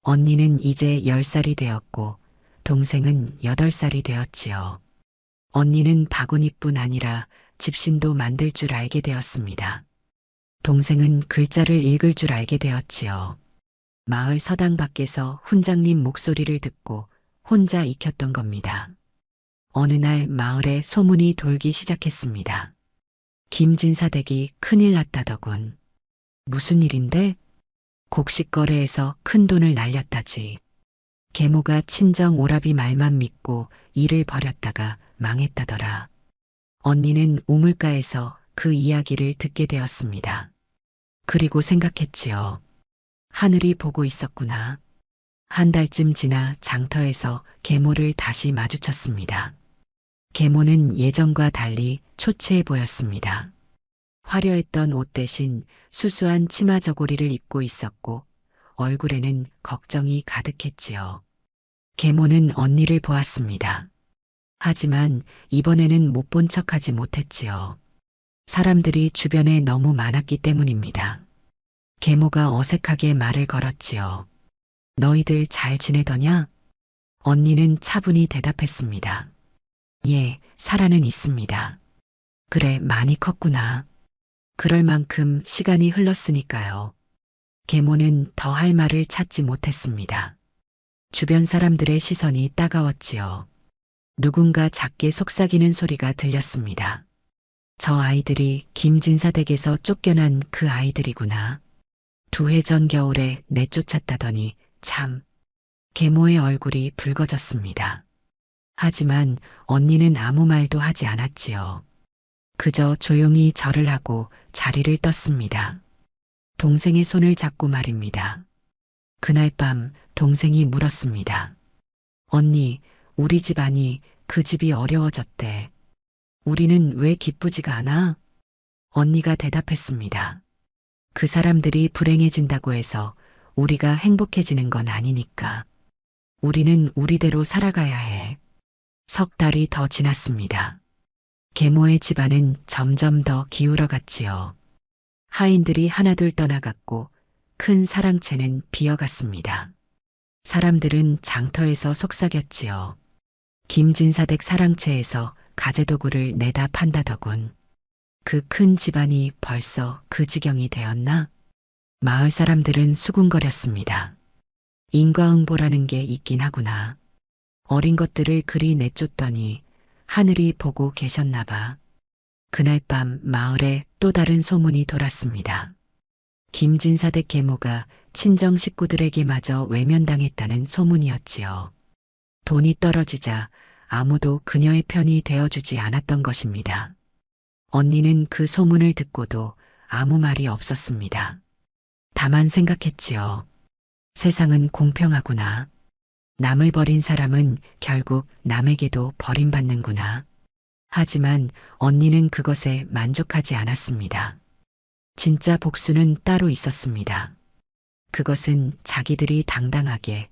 S1: 언니는 이제 10살이 되었고 동생은 8살이 되었지요. 언니는 바구니뿐 아니라 집신도 만들 줄 알게 되었습니다. 동생은 글자를 읽을 줄 알게 되었지요. 마을 서당 밖에서 훈장님 목소리를 듣고 혼자 익혔던 겁니다. 어느 날 마을에 소문이 돌기 시작했습니다. 김진사댁이 큰일 났다더군. 무슨 일인데? 곡식거래에서 큰 돈을 날렸다지. 계모가 친정 오라비 말만 믿고 일을 벌였다가 망했다더라. 언니는 우물가에서 그 이야기를 듣게 되었습니다. 그리고 생각했지요. 하늘이 보고 있었구나. 한 달쯤 지나 장터에서 계모를 다시 마주쳤습니다. 계모는 예전과 달리 초췌해 보였습니다. 화려했던 옷 대신 수수한 치마 저고리를 입고 있었고 얼굴에는 걱정이 가득했지요. 계모는 언니를 보았습니다. 하지만 이번에는 못 본 척하지 못했지요. 사람들이 주변에 너무 많았기 때문입니다. 계모가 어색하게 말을 걸었지요. 너희들 잘 지내더냐? 언니는 차분히 대답했습니다. 예, 살아는 있습니다. 그래, 많이 컸구나. 그럴 만큼 시간이 흘렀으니까요. 계모는 더 할 말을 찾지 못했습니다. 주변 사람들의 시선이 따가웠지요. 누군가 작게 속삭이는 소리가 들렸습니다. 저 아이들이 김진사 댁에서 쫓겨난 그 아이들이구나. 2해 전 겨울에 내쫓았다더니 참. 계모의 얼굴이 붉어졌습니다. 하지만 언니는 아무 말도 하지 않았지요. 그저 조용히 절을 하고 자리를 떴습니다. 동생의 손을 잡고 말입니다. 그날 밤 동생이 물었습니다. 언니, 우리 집안이 그 집이 어려워졌대. 우리는 왜 기쁘지가 않아? 언니가 대답했습니다. 그 사람들이 불행해진다고 해서 우리가 행복해지는 건 아니니까. 우리는 우리대로 살아가야 해. 3달이 더 지났습니다. 계모의 집안은 점점 더 기울어갔지요. 하인들이 하나둘 떠나갔고 큰 사랑채는 비어갔습니다. 사람들은 장터에서 속삭였지요. 김진사댁 사랑채에서 가재도구를 내다 판다더군. 그 큰 집안이 벌써 그 지경이 되었나? 마을 사람들은 수군거렸습니다. 인과응보라는 게 있긴 하구나. 어린 것들을 그리 내쫓더니 하늘이 보고 계셨나 봐. 그날 밤 마을에 또 다른 소문이 돌았습니다. 김진사댁 계모가 친정 식구들에게마저 외면당했다는 소문이었지요. 돈이 떨어지자 아무도 그녀의 편이 되어주지 않았던 것입니다. 언니는 그 소문을 듣고도 아무 말이 없었습니다. 다만 생각했지요. 세상은 공평하구나. 남을 버린 사람은 결국 남에게도 버림받는구나. 하지만 언니는 그것에 만족하지 않았습니다. 진짜 복수는 따로 있었습니다. 그것은 자기들이 당당하게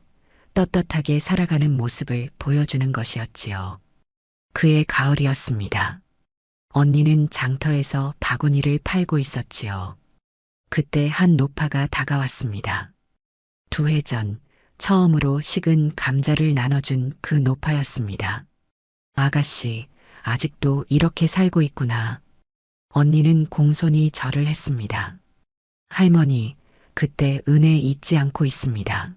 S1: 떳떳하게 살아가는 모습을 보여주는 것이었지요. 그의 가을이었습니다. 언니는 장터에서 바구니를 팔고 있었지요. 그때 한 노파가 다가왔습니다. 2해 전 처음으로 식은 감자를 나눠준 그 노파였습니다. 아가씨, 아직도 이렇게 살고 있구나. 언니는 공손히 절을 했습니다. 할머니, 그때 은혜 잊지 않고 있습니다.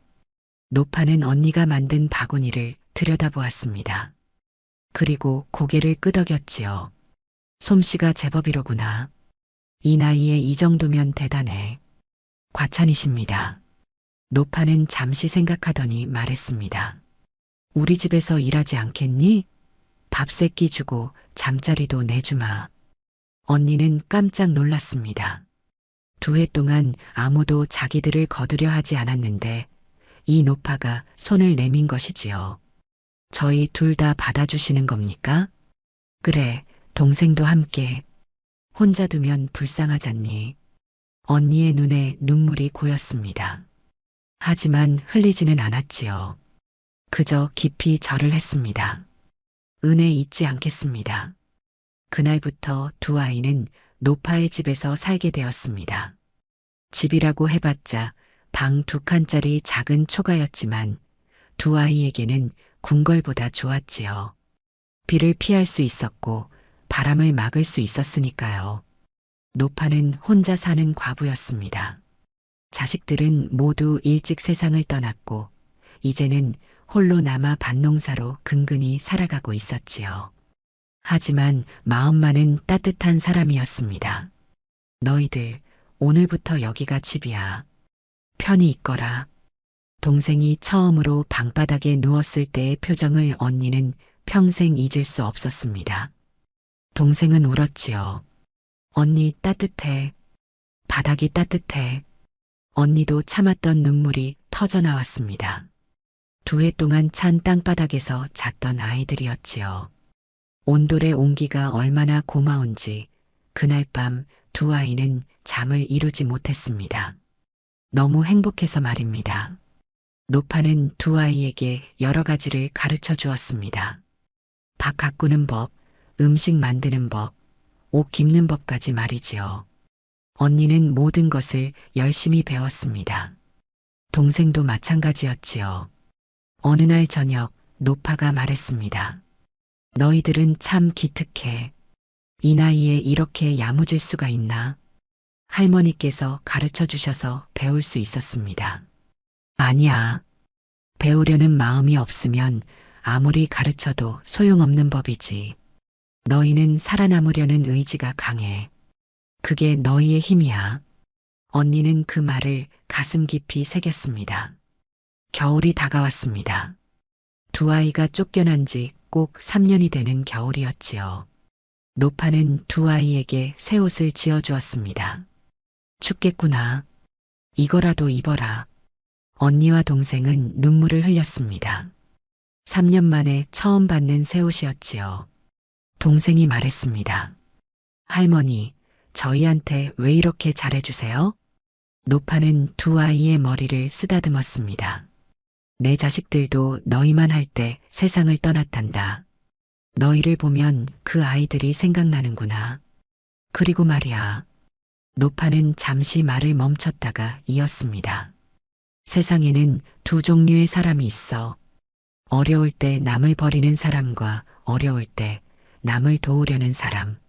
S1: 노파는 언니가 만든 바구니를 들여다보았습니다. 그리고 고개를 끄덕였지요. 솜씨가 제법이로구나. 이 나이에 이 정도면 대단해. 과찬이십니다. 노파는 잠시 생각하더니 말했습니다. 우리 집에서 일하지 않겠니? 밥 세 끼 주고 잠자리도 내주마. 언니는 깜짝 놀랐습니다. 2해 동안 아무도 자기들을 거두려 하지 않았는데 이 노파가 손을 내민 것이지요. 저희 둘 다 받아주시는 겁니까? 그래, 동생도 함께. 혼자 두면 불쌍하잖니. 언니의 눈에 눈물이 고였습니다. 하지만 흘리지는 않았지요. 그저 깊이 절을 했습니다. 은혜 잊지 않겠습니다. 그날부터 두 아이는 노파의 집에서 살게 되었습니다. 집이라고 해봤자 방 2칸짜리 작은 초가였지만 두 아이에게는 궁궐보다 좋았지요. 비를 피할 수 있었고 바람을 막을 수 있었으니까요. 노파는 혼자 사는 과부였습니다. 자식들은 모두 일찍 세상을 떠났고 이제는 홀로 남아 밭농사로 근근히 살아가고 있었지요. 하지만 마음만은 따뜻한 사람이었습니다. 너희들 오늘부터 여기가 집이야. 편히 있거라. 동생이 처음으로 방바닥에 누웠을 때의 표정을 언니는 평생 잊을 수 없었습니다. 동생은 울었지요. 언니 따뜻해. 바닥이 따뜻해. 언니도 참았던 눈물이 터져 나왔습니다. 2해 동안 찬 땅바닥에서 잤던 아이들이었지요. 온돌의 온기가 얼마나 고마운지 그날 밤 두 아이는 잠을 이루지 못했습니다. 너무 행복해서 말입니다. 노파는 두 아이에게 여러 가지를 가르쳐 주었습니다. 밥 가꾸는 법, 음식 만드는 법, 옷 깁는 법까지 말이지요. 언니는 모든 것을 열심히 배웠습니다. 동생도 마찬가지였지요. 어느 날 저녁 노파가 말했습니다. 너희들은 참 기특해. 이 나이에 이렇게 야무질 수가 있나? 할머니께서 가르쳐 주셔서 배울 수 있었습니다. 아니야. 배우려는 마음이 없으면 아무리 가르쳐도 소용없는 법이지. 너희는 살아남으려는 의지가 강해. 그게 너희의 힘이야. 언니는 그 말을 가슴 깊이 새겼습니다. 겨울이 다가왔습니다. 두 아이가 쫓겨난 지 꼭 3년이 되는 겨울이었지요. 노파는 두 아이에게 새 옷을 지어주었습니다. 춥겠구나. 이거라도 입어라. 언니와 동생은 눈물을 흘렸습니다. 3년 만에 처음 받는 새 옷이었지요. 동생이 말했습니다. 할머니, 저희한테 왜 이렇게 잘해주세요? 노파는 두 아이의 머리를 쓰다듬었습니다. 내 자식들도 너희만 할 때 세상을 떠났단다. 너희를 보면 그 아이들이 생각나는구나. 그리고 말이야. 노파는 잠시 말을 멈췄다가 이었습니다. 세상에는 2 종류의 사람이 있어. 어려울 때 남을 버리는 사람과 어려울 때 남을 도우려는 사람.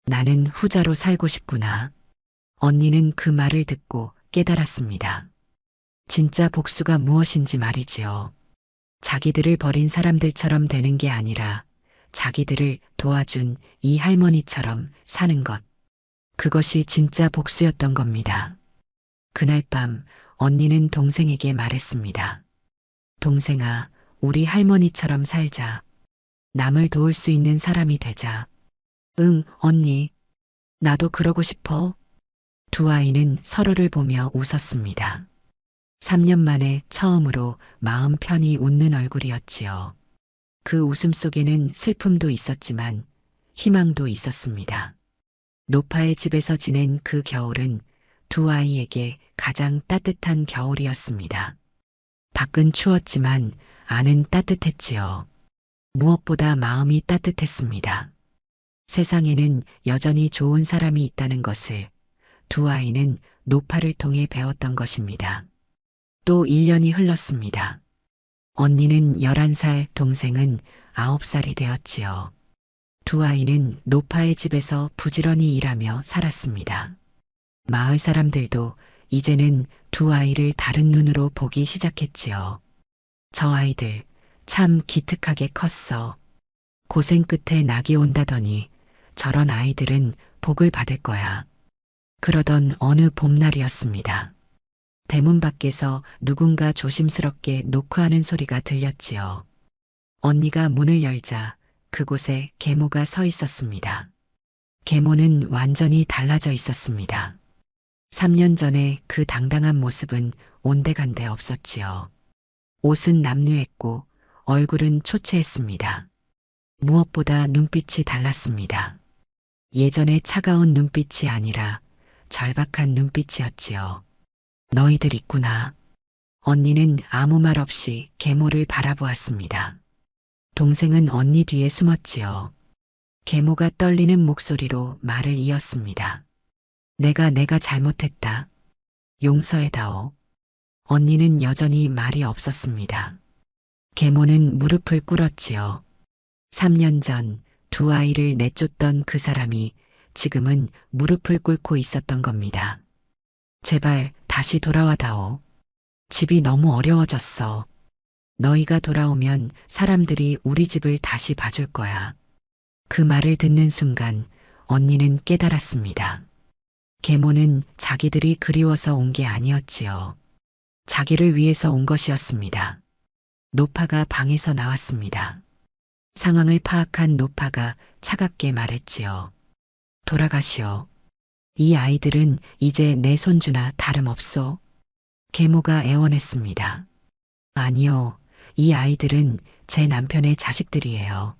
S1: 나는 후자로 살고 싶구나. 언니는 그 말을 듣고 깨달았습니다. 진짜 복수가 무엇인지 말이지요. 자기들을 버린 사람들처럼 되는 게 아니라 자기들을 도와준 이 할머니처럼 사는 것. 그것이 진짜 복수였던 겁니다. 그날 밤 언니는 동생에게 말했습니다. 동생아, 우리 할머니처럼 살자. 남을 도울 수 있는 사람이 되자. 응, 언니. 나도 그러고 싶어. 두 아이는 서로를 보며 웃었습니다. 3년 만에 처음으로 마음 편히 웃는 얼굴이었지요. 그 웃음 속에는 슬픔도 있었지만 희망도 있었습니다. 노파의 집에서 지낸 그 겨울은 두 아이에게 가장 따뜻한 겨울이었습니다. 밖은 추웠지만 안은 따뜻했지요. 무엇보다 마음이 따뜻했습니다. 세상에는 여전히 좋은 사람이 있다는 것을 두 아이는 노파를 통해 배웠던 것입니다. 또 1년이 흘렀습니다. 언니는 11살, 동생은 9살이 되었지요. 두 아이는 노파의 집에서 부지런히 일하며 살았습니다. 마을 사람들도 이제는 두 아이를 다른 눈으로 보기 시작했지요. 저 아이들 참 기특하게 컸어. 고생 끝에 낙이 온다더니 저런 아이들은 복을 받을 거야. 그러던 어느 봄날이었습니다. 대문 밖에서 누군가 조심스럽게 노크하는 소리가 들렸지요. 언니가 문을 열자 그곳에 계모가 서 있었습니다. 계모는 완전히 달라져 있었습니다. 3년 전에 그 당당한 모습은 온데간데 없었지요. 옷은 남루했고 얼굴은 초췌했습니다. 무엇보다 눈빛이 달랐습니다. 예전의 차가운 눈빛이 아니라 절박한 눈빛이었지요. 너희들 있구나. 언니는 아무 말 없이 계모를 바라보았습니다. 동생은 언니 뒤에 숨었지요. 계모가 떨리는 목소리로 말을 이었습니다. 내가 잘못했다. 용서해다오. 언니는 여전히 말이 없었습니다. 계모는 무릎을 꿇었지요. 3년 전 두 아이를 내쫓던 그 사람이 지금은 무릎을 꿇고 있었던 겁니다. 제발 다시 돌아와다오. 집이 너무 어려워졌어. 너희가 돌아오면 사람들이 우리 집을 다시 봐줄 거야. 그 말을 듣는 순간 언니는 깨달았습니다. 계모는 자기들이 그리워서 온 게 아니었지요. 자기를 위해서 온 것이었습니다. 노파가 방에서 나왔습니다. 상황을 파악한 노파가 차갑게 말했지요. 돌아가시오. 이 아이들은 이제 내 손주나 다름없소. 계모가 애원했습니다. 아니요. 이 아이들은 제 남편의 자식들이에요.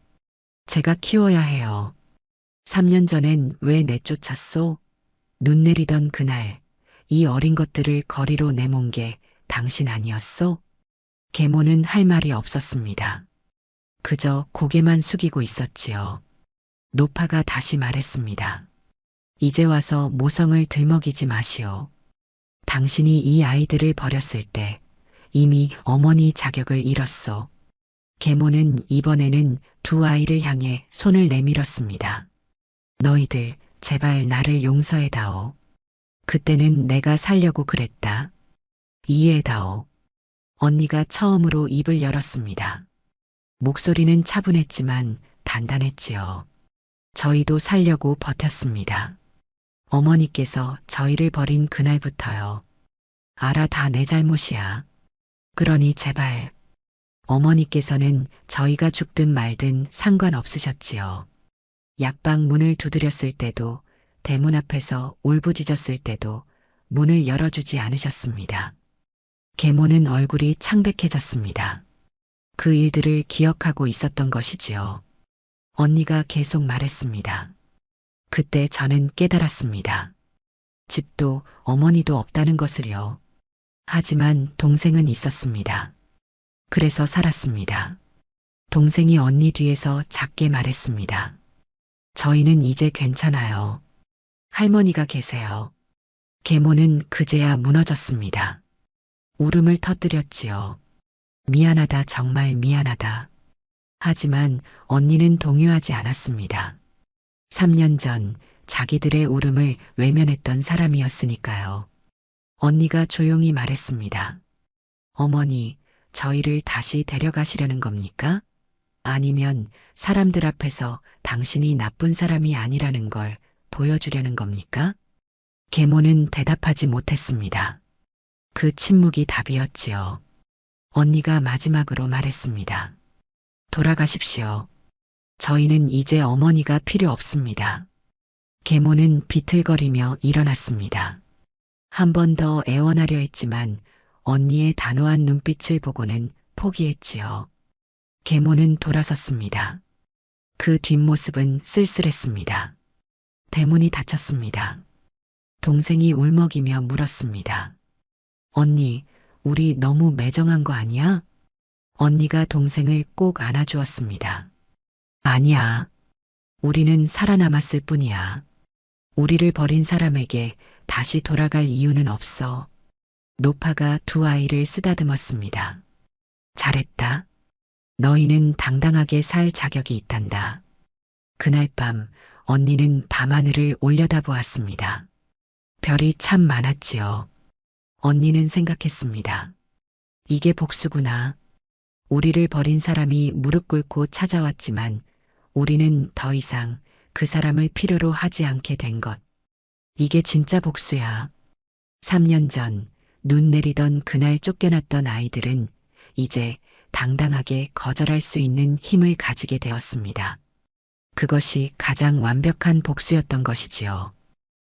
S1: 제가 키워야 해요. 3년 전엔 왜 내쫓았소? 눈 내리던 그날 이 어린 것들을 거리로 내몬 게 당신 아니었소? 계모는 할 말이 없었습니다. 그저 고개만 숙이고 있었지요. 노파가 다시 말했습니다. 이제 와서 모성을 들먹이지 마시오. 당신이 이 아이들을 버렸을 때 이미 어머니 자격을 잃었소. 계모는 이번에는 두 아이를 향해 손을 내밀었습니다. 너희들 제발 나를 용서해다오. 그때는 내가 살려고 그랬다. 이해해다오. 언니가 처음으로 입을 열었습니다. 목소리는 차분했지만 단단했지요. 저희도 살려고 버텼습니다. 어머니께서 저희를 버린 그날부터요. 알아 다 내 잘못이야. 그러니 제발. 어머니께서는 저희가 죽든 말든 상관없으셨지요. 약방 문을 두드렸을 때도 대문 앞에서 울부짖었을 때도 문을 열어주지 않으셨습니다. 계모는 얼굴이 창백해졌습니다. 그 일들을 기억하고 있었던 것이지요. 언니가 계속 말했습니다. 그때 저는 깨달았습니다. 집도 어머니도 없다는 것을요. 하지만 동생은 있었습니다. 그래서 살았습니다. 동생이 언니 뒤에서 작게 말했습니다. 저희는 이제 괜찮아요. 할머니가 계세요. 계모는 그제야 무너졌습니다. 울음을 터뜨렸지요. 미안하다, 정말 미안하다. 하지만 언니는 동요하지 않았습니다. 3년 전 자기들의 울음을 외면했던 사람이었으니까요. 언니가 조용히 말했습니다. 어머니, 저희를 다시 데려가시려는 겁니까? 아니면 사람들 앞에서 당신이 나쁜 사람이 아니라는 걸 보여주려는 겁니까? 계모는 대답하지 못했습니다. 그 침묵이 답이었지요. 언니가 마지막으로 말했습니다. 돌아가십시오. 저희는 이제 어머니가 필요 없습니다. 계모는 비틀거리며 일어났습니다. 한 번 더 애원하려 했지만 언니의 단호한 눈빛을 보고는 포기했지요. 계모는 돌아섰습니다. 그 뒷모습은 쓸쓸했습니다. 대문이 닫혔습니다. 동생이 울먹이며 물었습니다. 언니, 우리 너무 매정한 거 아니야? 언니가 동생을 꼭 안아주었습니다. 아니야. 우리는 살아남았을 뿐이야. 우리를 버린 사람에게 다시 돌아갈 이유는 없어. 노파가 두 아이를 쓰다듬었습니다. 잘했다. 너희는 당당하게 살 자격이 있단다. 그날 밤 언니는 밤하늘을 올려다보았습니다. 별이 참 많았지요. 언니는 생각했습니다. 이게 복수구나. 우리를 버린 사람이 무릎 꿇고 찾아왔지만 우리는 더 이상 그 사람을 필요로 하지 않게 된 것. 이게 진짜 복수야. 3년 전 눈 내리던 그날 쫓겨났던 아이들은 이제 당당하게 거절할 수 있는 힘을 가지게 되었습니다. 그것이 가장 완벽한 복수였던 것이지요.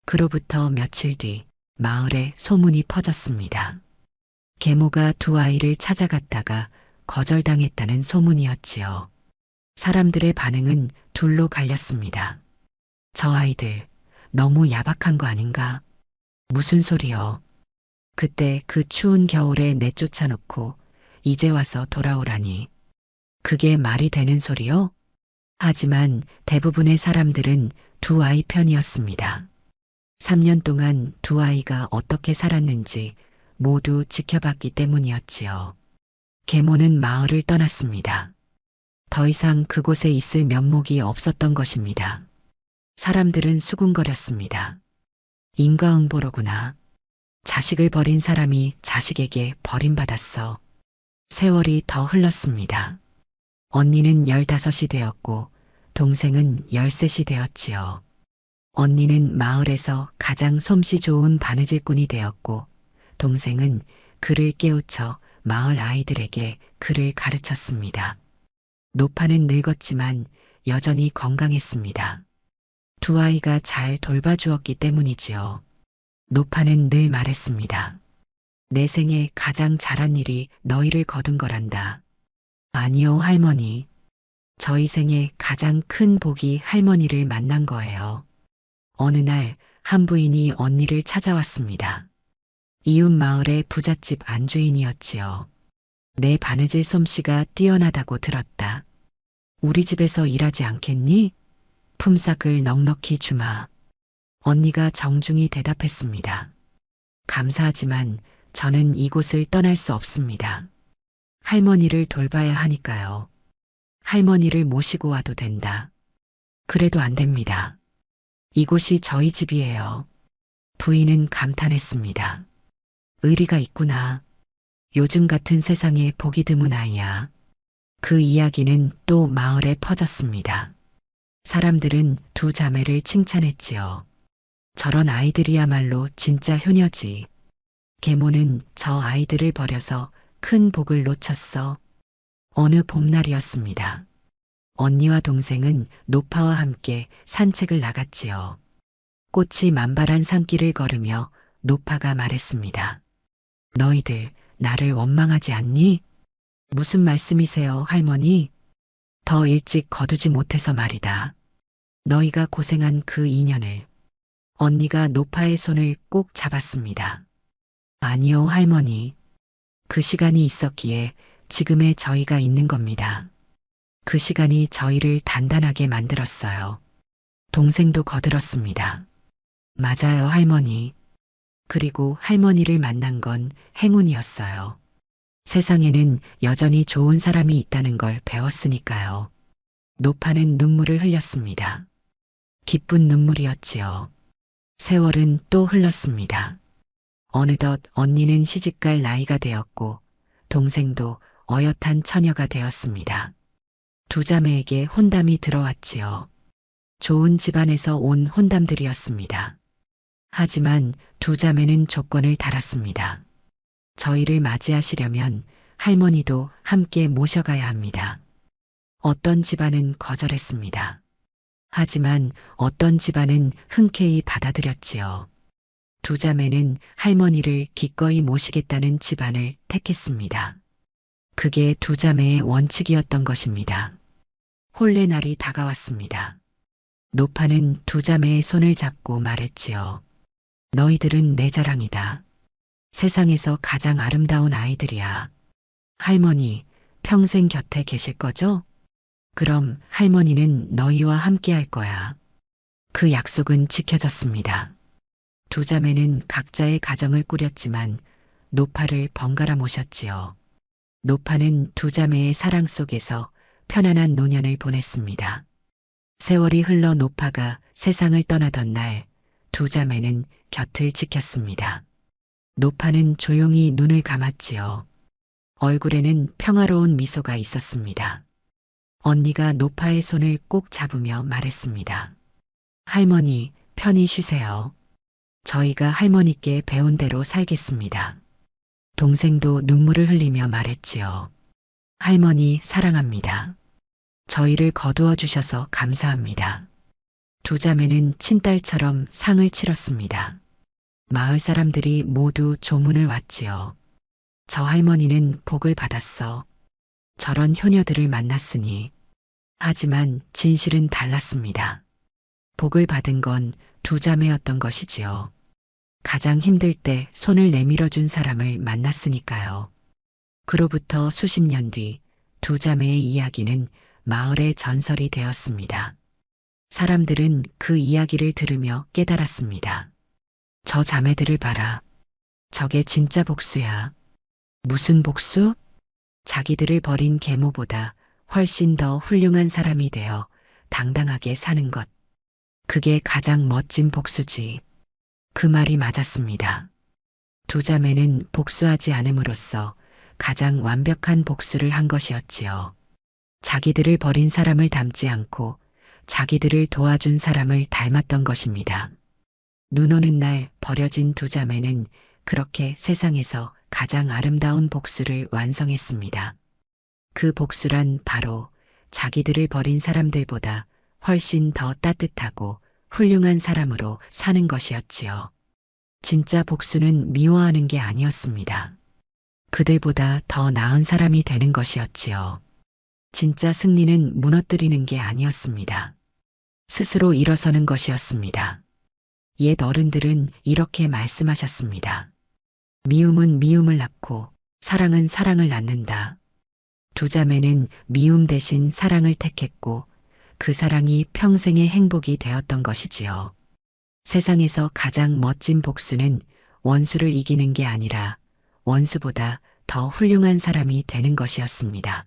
S1: 그로부터 며칠 뒤 마을에 소문이 퍼졌습니다. 계모가 두 아이를 찾아갔다가 거절당했다는 소문이었지요. 사람들의 반응은 둘로 갈렸습니다. 저 아이들 너무 야박한 거 아닌가? 무슨 소리요? 그때 그 추운 겨울에 내쫓아놓고 이제 와서 돌아오라니. 그게 말이 되는 소리요? 하지만 대부분의 사람들은 두 아이 편이었습니다. 3년 동안 두 아이가 어떻게 살았는지 모두 지켜봤기 때문이었지요. 계모는 마을을 떠났습니다. 더 이상 그곳에 있을 면목이 없었던 것입니다. 사람들은 수군거렸습니다. 인과응보로구나. 자식을 버린 사람이 자식에게 버림받았어. 세월이 더 흘렀습니다. 언니는 15이 되었고 동생은 13이 되었지요. 언니는 마을에서 가장 솜씨 좋은 바느질꾼이 되었고 동생은 글을 깨우쳐 마을 아이들에게 글을 가르쳤습니다. 노파는 늙었지만 여전히 건강했습니다. 두 아이가 잘 돌봐주었기 때문이지요. 노파는 늘 말했습니다. 내 생에 가장 잘한 일이 너희를 거둔 거란다. 아니요, 할머니. 저희 생에 가장 큰 복이 할머니를 만난 거예요. 어느 날 한 부인이 언니를 찾아왔습니다. 이웃 마을의 부잣집 안주인이었지요. 내 바느질 솜씨가 뛰어나다고 들었다. 우리 집에서 일하지 않겠니? 품삯을 넉넉히 주마. 언니가 정중히 대답했습니다. 감사하지만 저는 이곳을 떠날 수 없습니다. 할머니를 돌봐야 하니까요. 할머니를 모시고 와도 된다. 그래도 안 됩니다. 이곳이 저희 집이에요. 부인은 감탄했습니다. 의리가 있구나. 요즘 같은 세상에 보기 드문 아이야. 그 이야기는 또 마을에 퍼졌습니다. 사람들은 두 자매를 칭찬했지요. 저런 아이들이야말로 진짜 효녀지. 계모는 저 아이들을 버려서 큰 복을 놓쳤어. 어느 봄날이었습니다. 언니와 동생은 노파와 함께 산책을 나갔지요. 꽃이 만발한 산길을 걸으며 노파가 말했습니다. 너희들 나를 원망하지 않니? 무슨 말씀이세요, 할머니? 더 일찍 거두지 못해서 말이다. 너희가 고생한 그 인연을. 언니가 노파의 손을 꼭 잡았습니다. 아니요, 할머니. 그 시간이 있었기에 지금의 저희가 있는 겁니다. 그 시간이 저희를 단단하게 만들었어요. 동생도 거들었습니다. 맞아요, 할머니. 그리고 할머니를 만난 건 행운이었어요. 세상에는 여전히 좋은 사람이 있다는 걸 배웠으니까요. 노파는 눈물을 흘렸습니다. 기쁜 눈물이었지요. 세월은 또 흘렀습니다. 어느덧 언니는 시집갈 나이가 되었고 동생도 어엿한 처녀가 되었습니다. 두 자매에게 혼담이 들어왔지요. 좋은 집안에서 온 혼담들이었습니다. 하지만 두 자매는 조건을 달았습니다. 저희를 맞이하시려면 할머니도 함께 모셔가야 합니다. 어떤 집안은 거절했습니다. 하지만 어떤 집안은 흔쾌히 받아들였지요. 두 자매는 할머니를 기꺼이 모시겠다는 집안을 택했습니다. 그게 두 자매의 원칙이었던 것입니다. 혼례 날이 다가왔습니다. 노파는 두 자매의 손을 잡고 말했지요. 너희들은 내 자랑이다. 세상에서 가장 아름다운 아이들이야. 할머니, 평생 곁에 계실 거죠? 그럼 할머니는 너희와 함께 할 거야. 그 약속은 지켜졌습니다. 두 자매는 각자의 가정을 꾸렸지만 노파를 번갈아 모셨지요. 노파는 두 자매의 사랑 속에서 편안한 노년을 보냈습니다. 세월이 흘러 노파가 세상을 떠나던 날 두 자매는 곁을 지켰습니다. 노파는 조용히 눈을 감았지요. 얼굴에는 평화로운 미소가 있었습니다. 언니가 노파의 손을 꼭 잡으며 말했습니다. 할머니, 편히 쉬세요. 저희가 할머니께 배운 대로 살겠습니다. 동생도 눈물을 흘리며 말했지요. 할머니 사랑합니다. 저희를 거두어 주셔서 감사합니다. 두 자매는 친딸처럼 상을 치렀습니다. 마을 사람들이 모두 조문을 왔지요. 저 할머니는 복을 받았어. 저런 효녀들을 만났으니. 하지만 진실은 달랐습니다. 복을 받은 건 두 자매였던 것이지요. 가장 힘들 때 손을 내밀어 준 사람을 만났으니까요. 그로부터 수십 년 뒤 두 자매의 이야기는 마을의 전설이 되었습니다. 사람들은 그 이야기를 들으며 깨달았습니다. 저 자매들을 봐라. 저게 진짜 복수야. 무슨 복수? 자기들을 버린 계모보다 훨씬 더 훌륭한 사람이 되어 당당하게 사는 것. 그게 가장 멋진 복수지. 그 말이 맞았습니다. 두 자매는 복수하지 않음으로써 가장 완벽한 복수를 한 것이었지요. 자기들을 버린 사람을 닮지 않고 자기들을 도와준 사람을 닮았던 것입니다. 눈 오는 날 버려진 두 자매는 그렇게 세상에서 가장 아름다운 복수를 완성했습니다. 그 복수란 바로 자기들을 버린 사람들보다 훨씬 더 따뜻하고 훌륭한 사람으로 사는 것이었지요. 진짜 복수는 미워하는 게 아니었습니다. 그들보다 더 나은 사람이 되는 것이었지요. 진짜 승리는 무너뜨리는 게 아니었습니다. 스스로 일어서는 것이었습니다. 옛 어른들은 이렇게 말씀하셨습니다. 미움은 미움을 낳고 사랑은 사랑을 낳는다. 두 자매는 미움 대신 사랑을 택했고 그 사랑이 평생의 행복이 되었던 것이지요. 세상에서 가장 멋진 복수는 원수를 이기는 게 아니라 원수보다 더 훌륭한 사람이 되는 것이었습니다.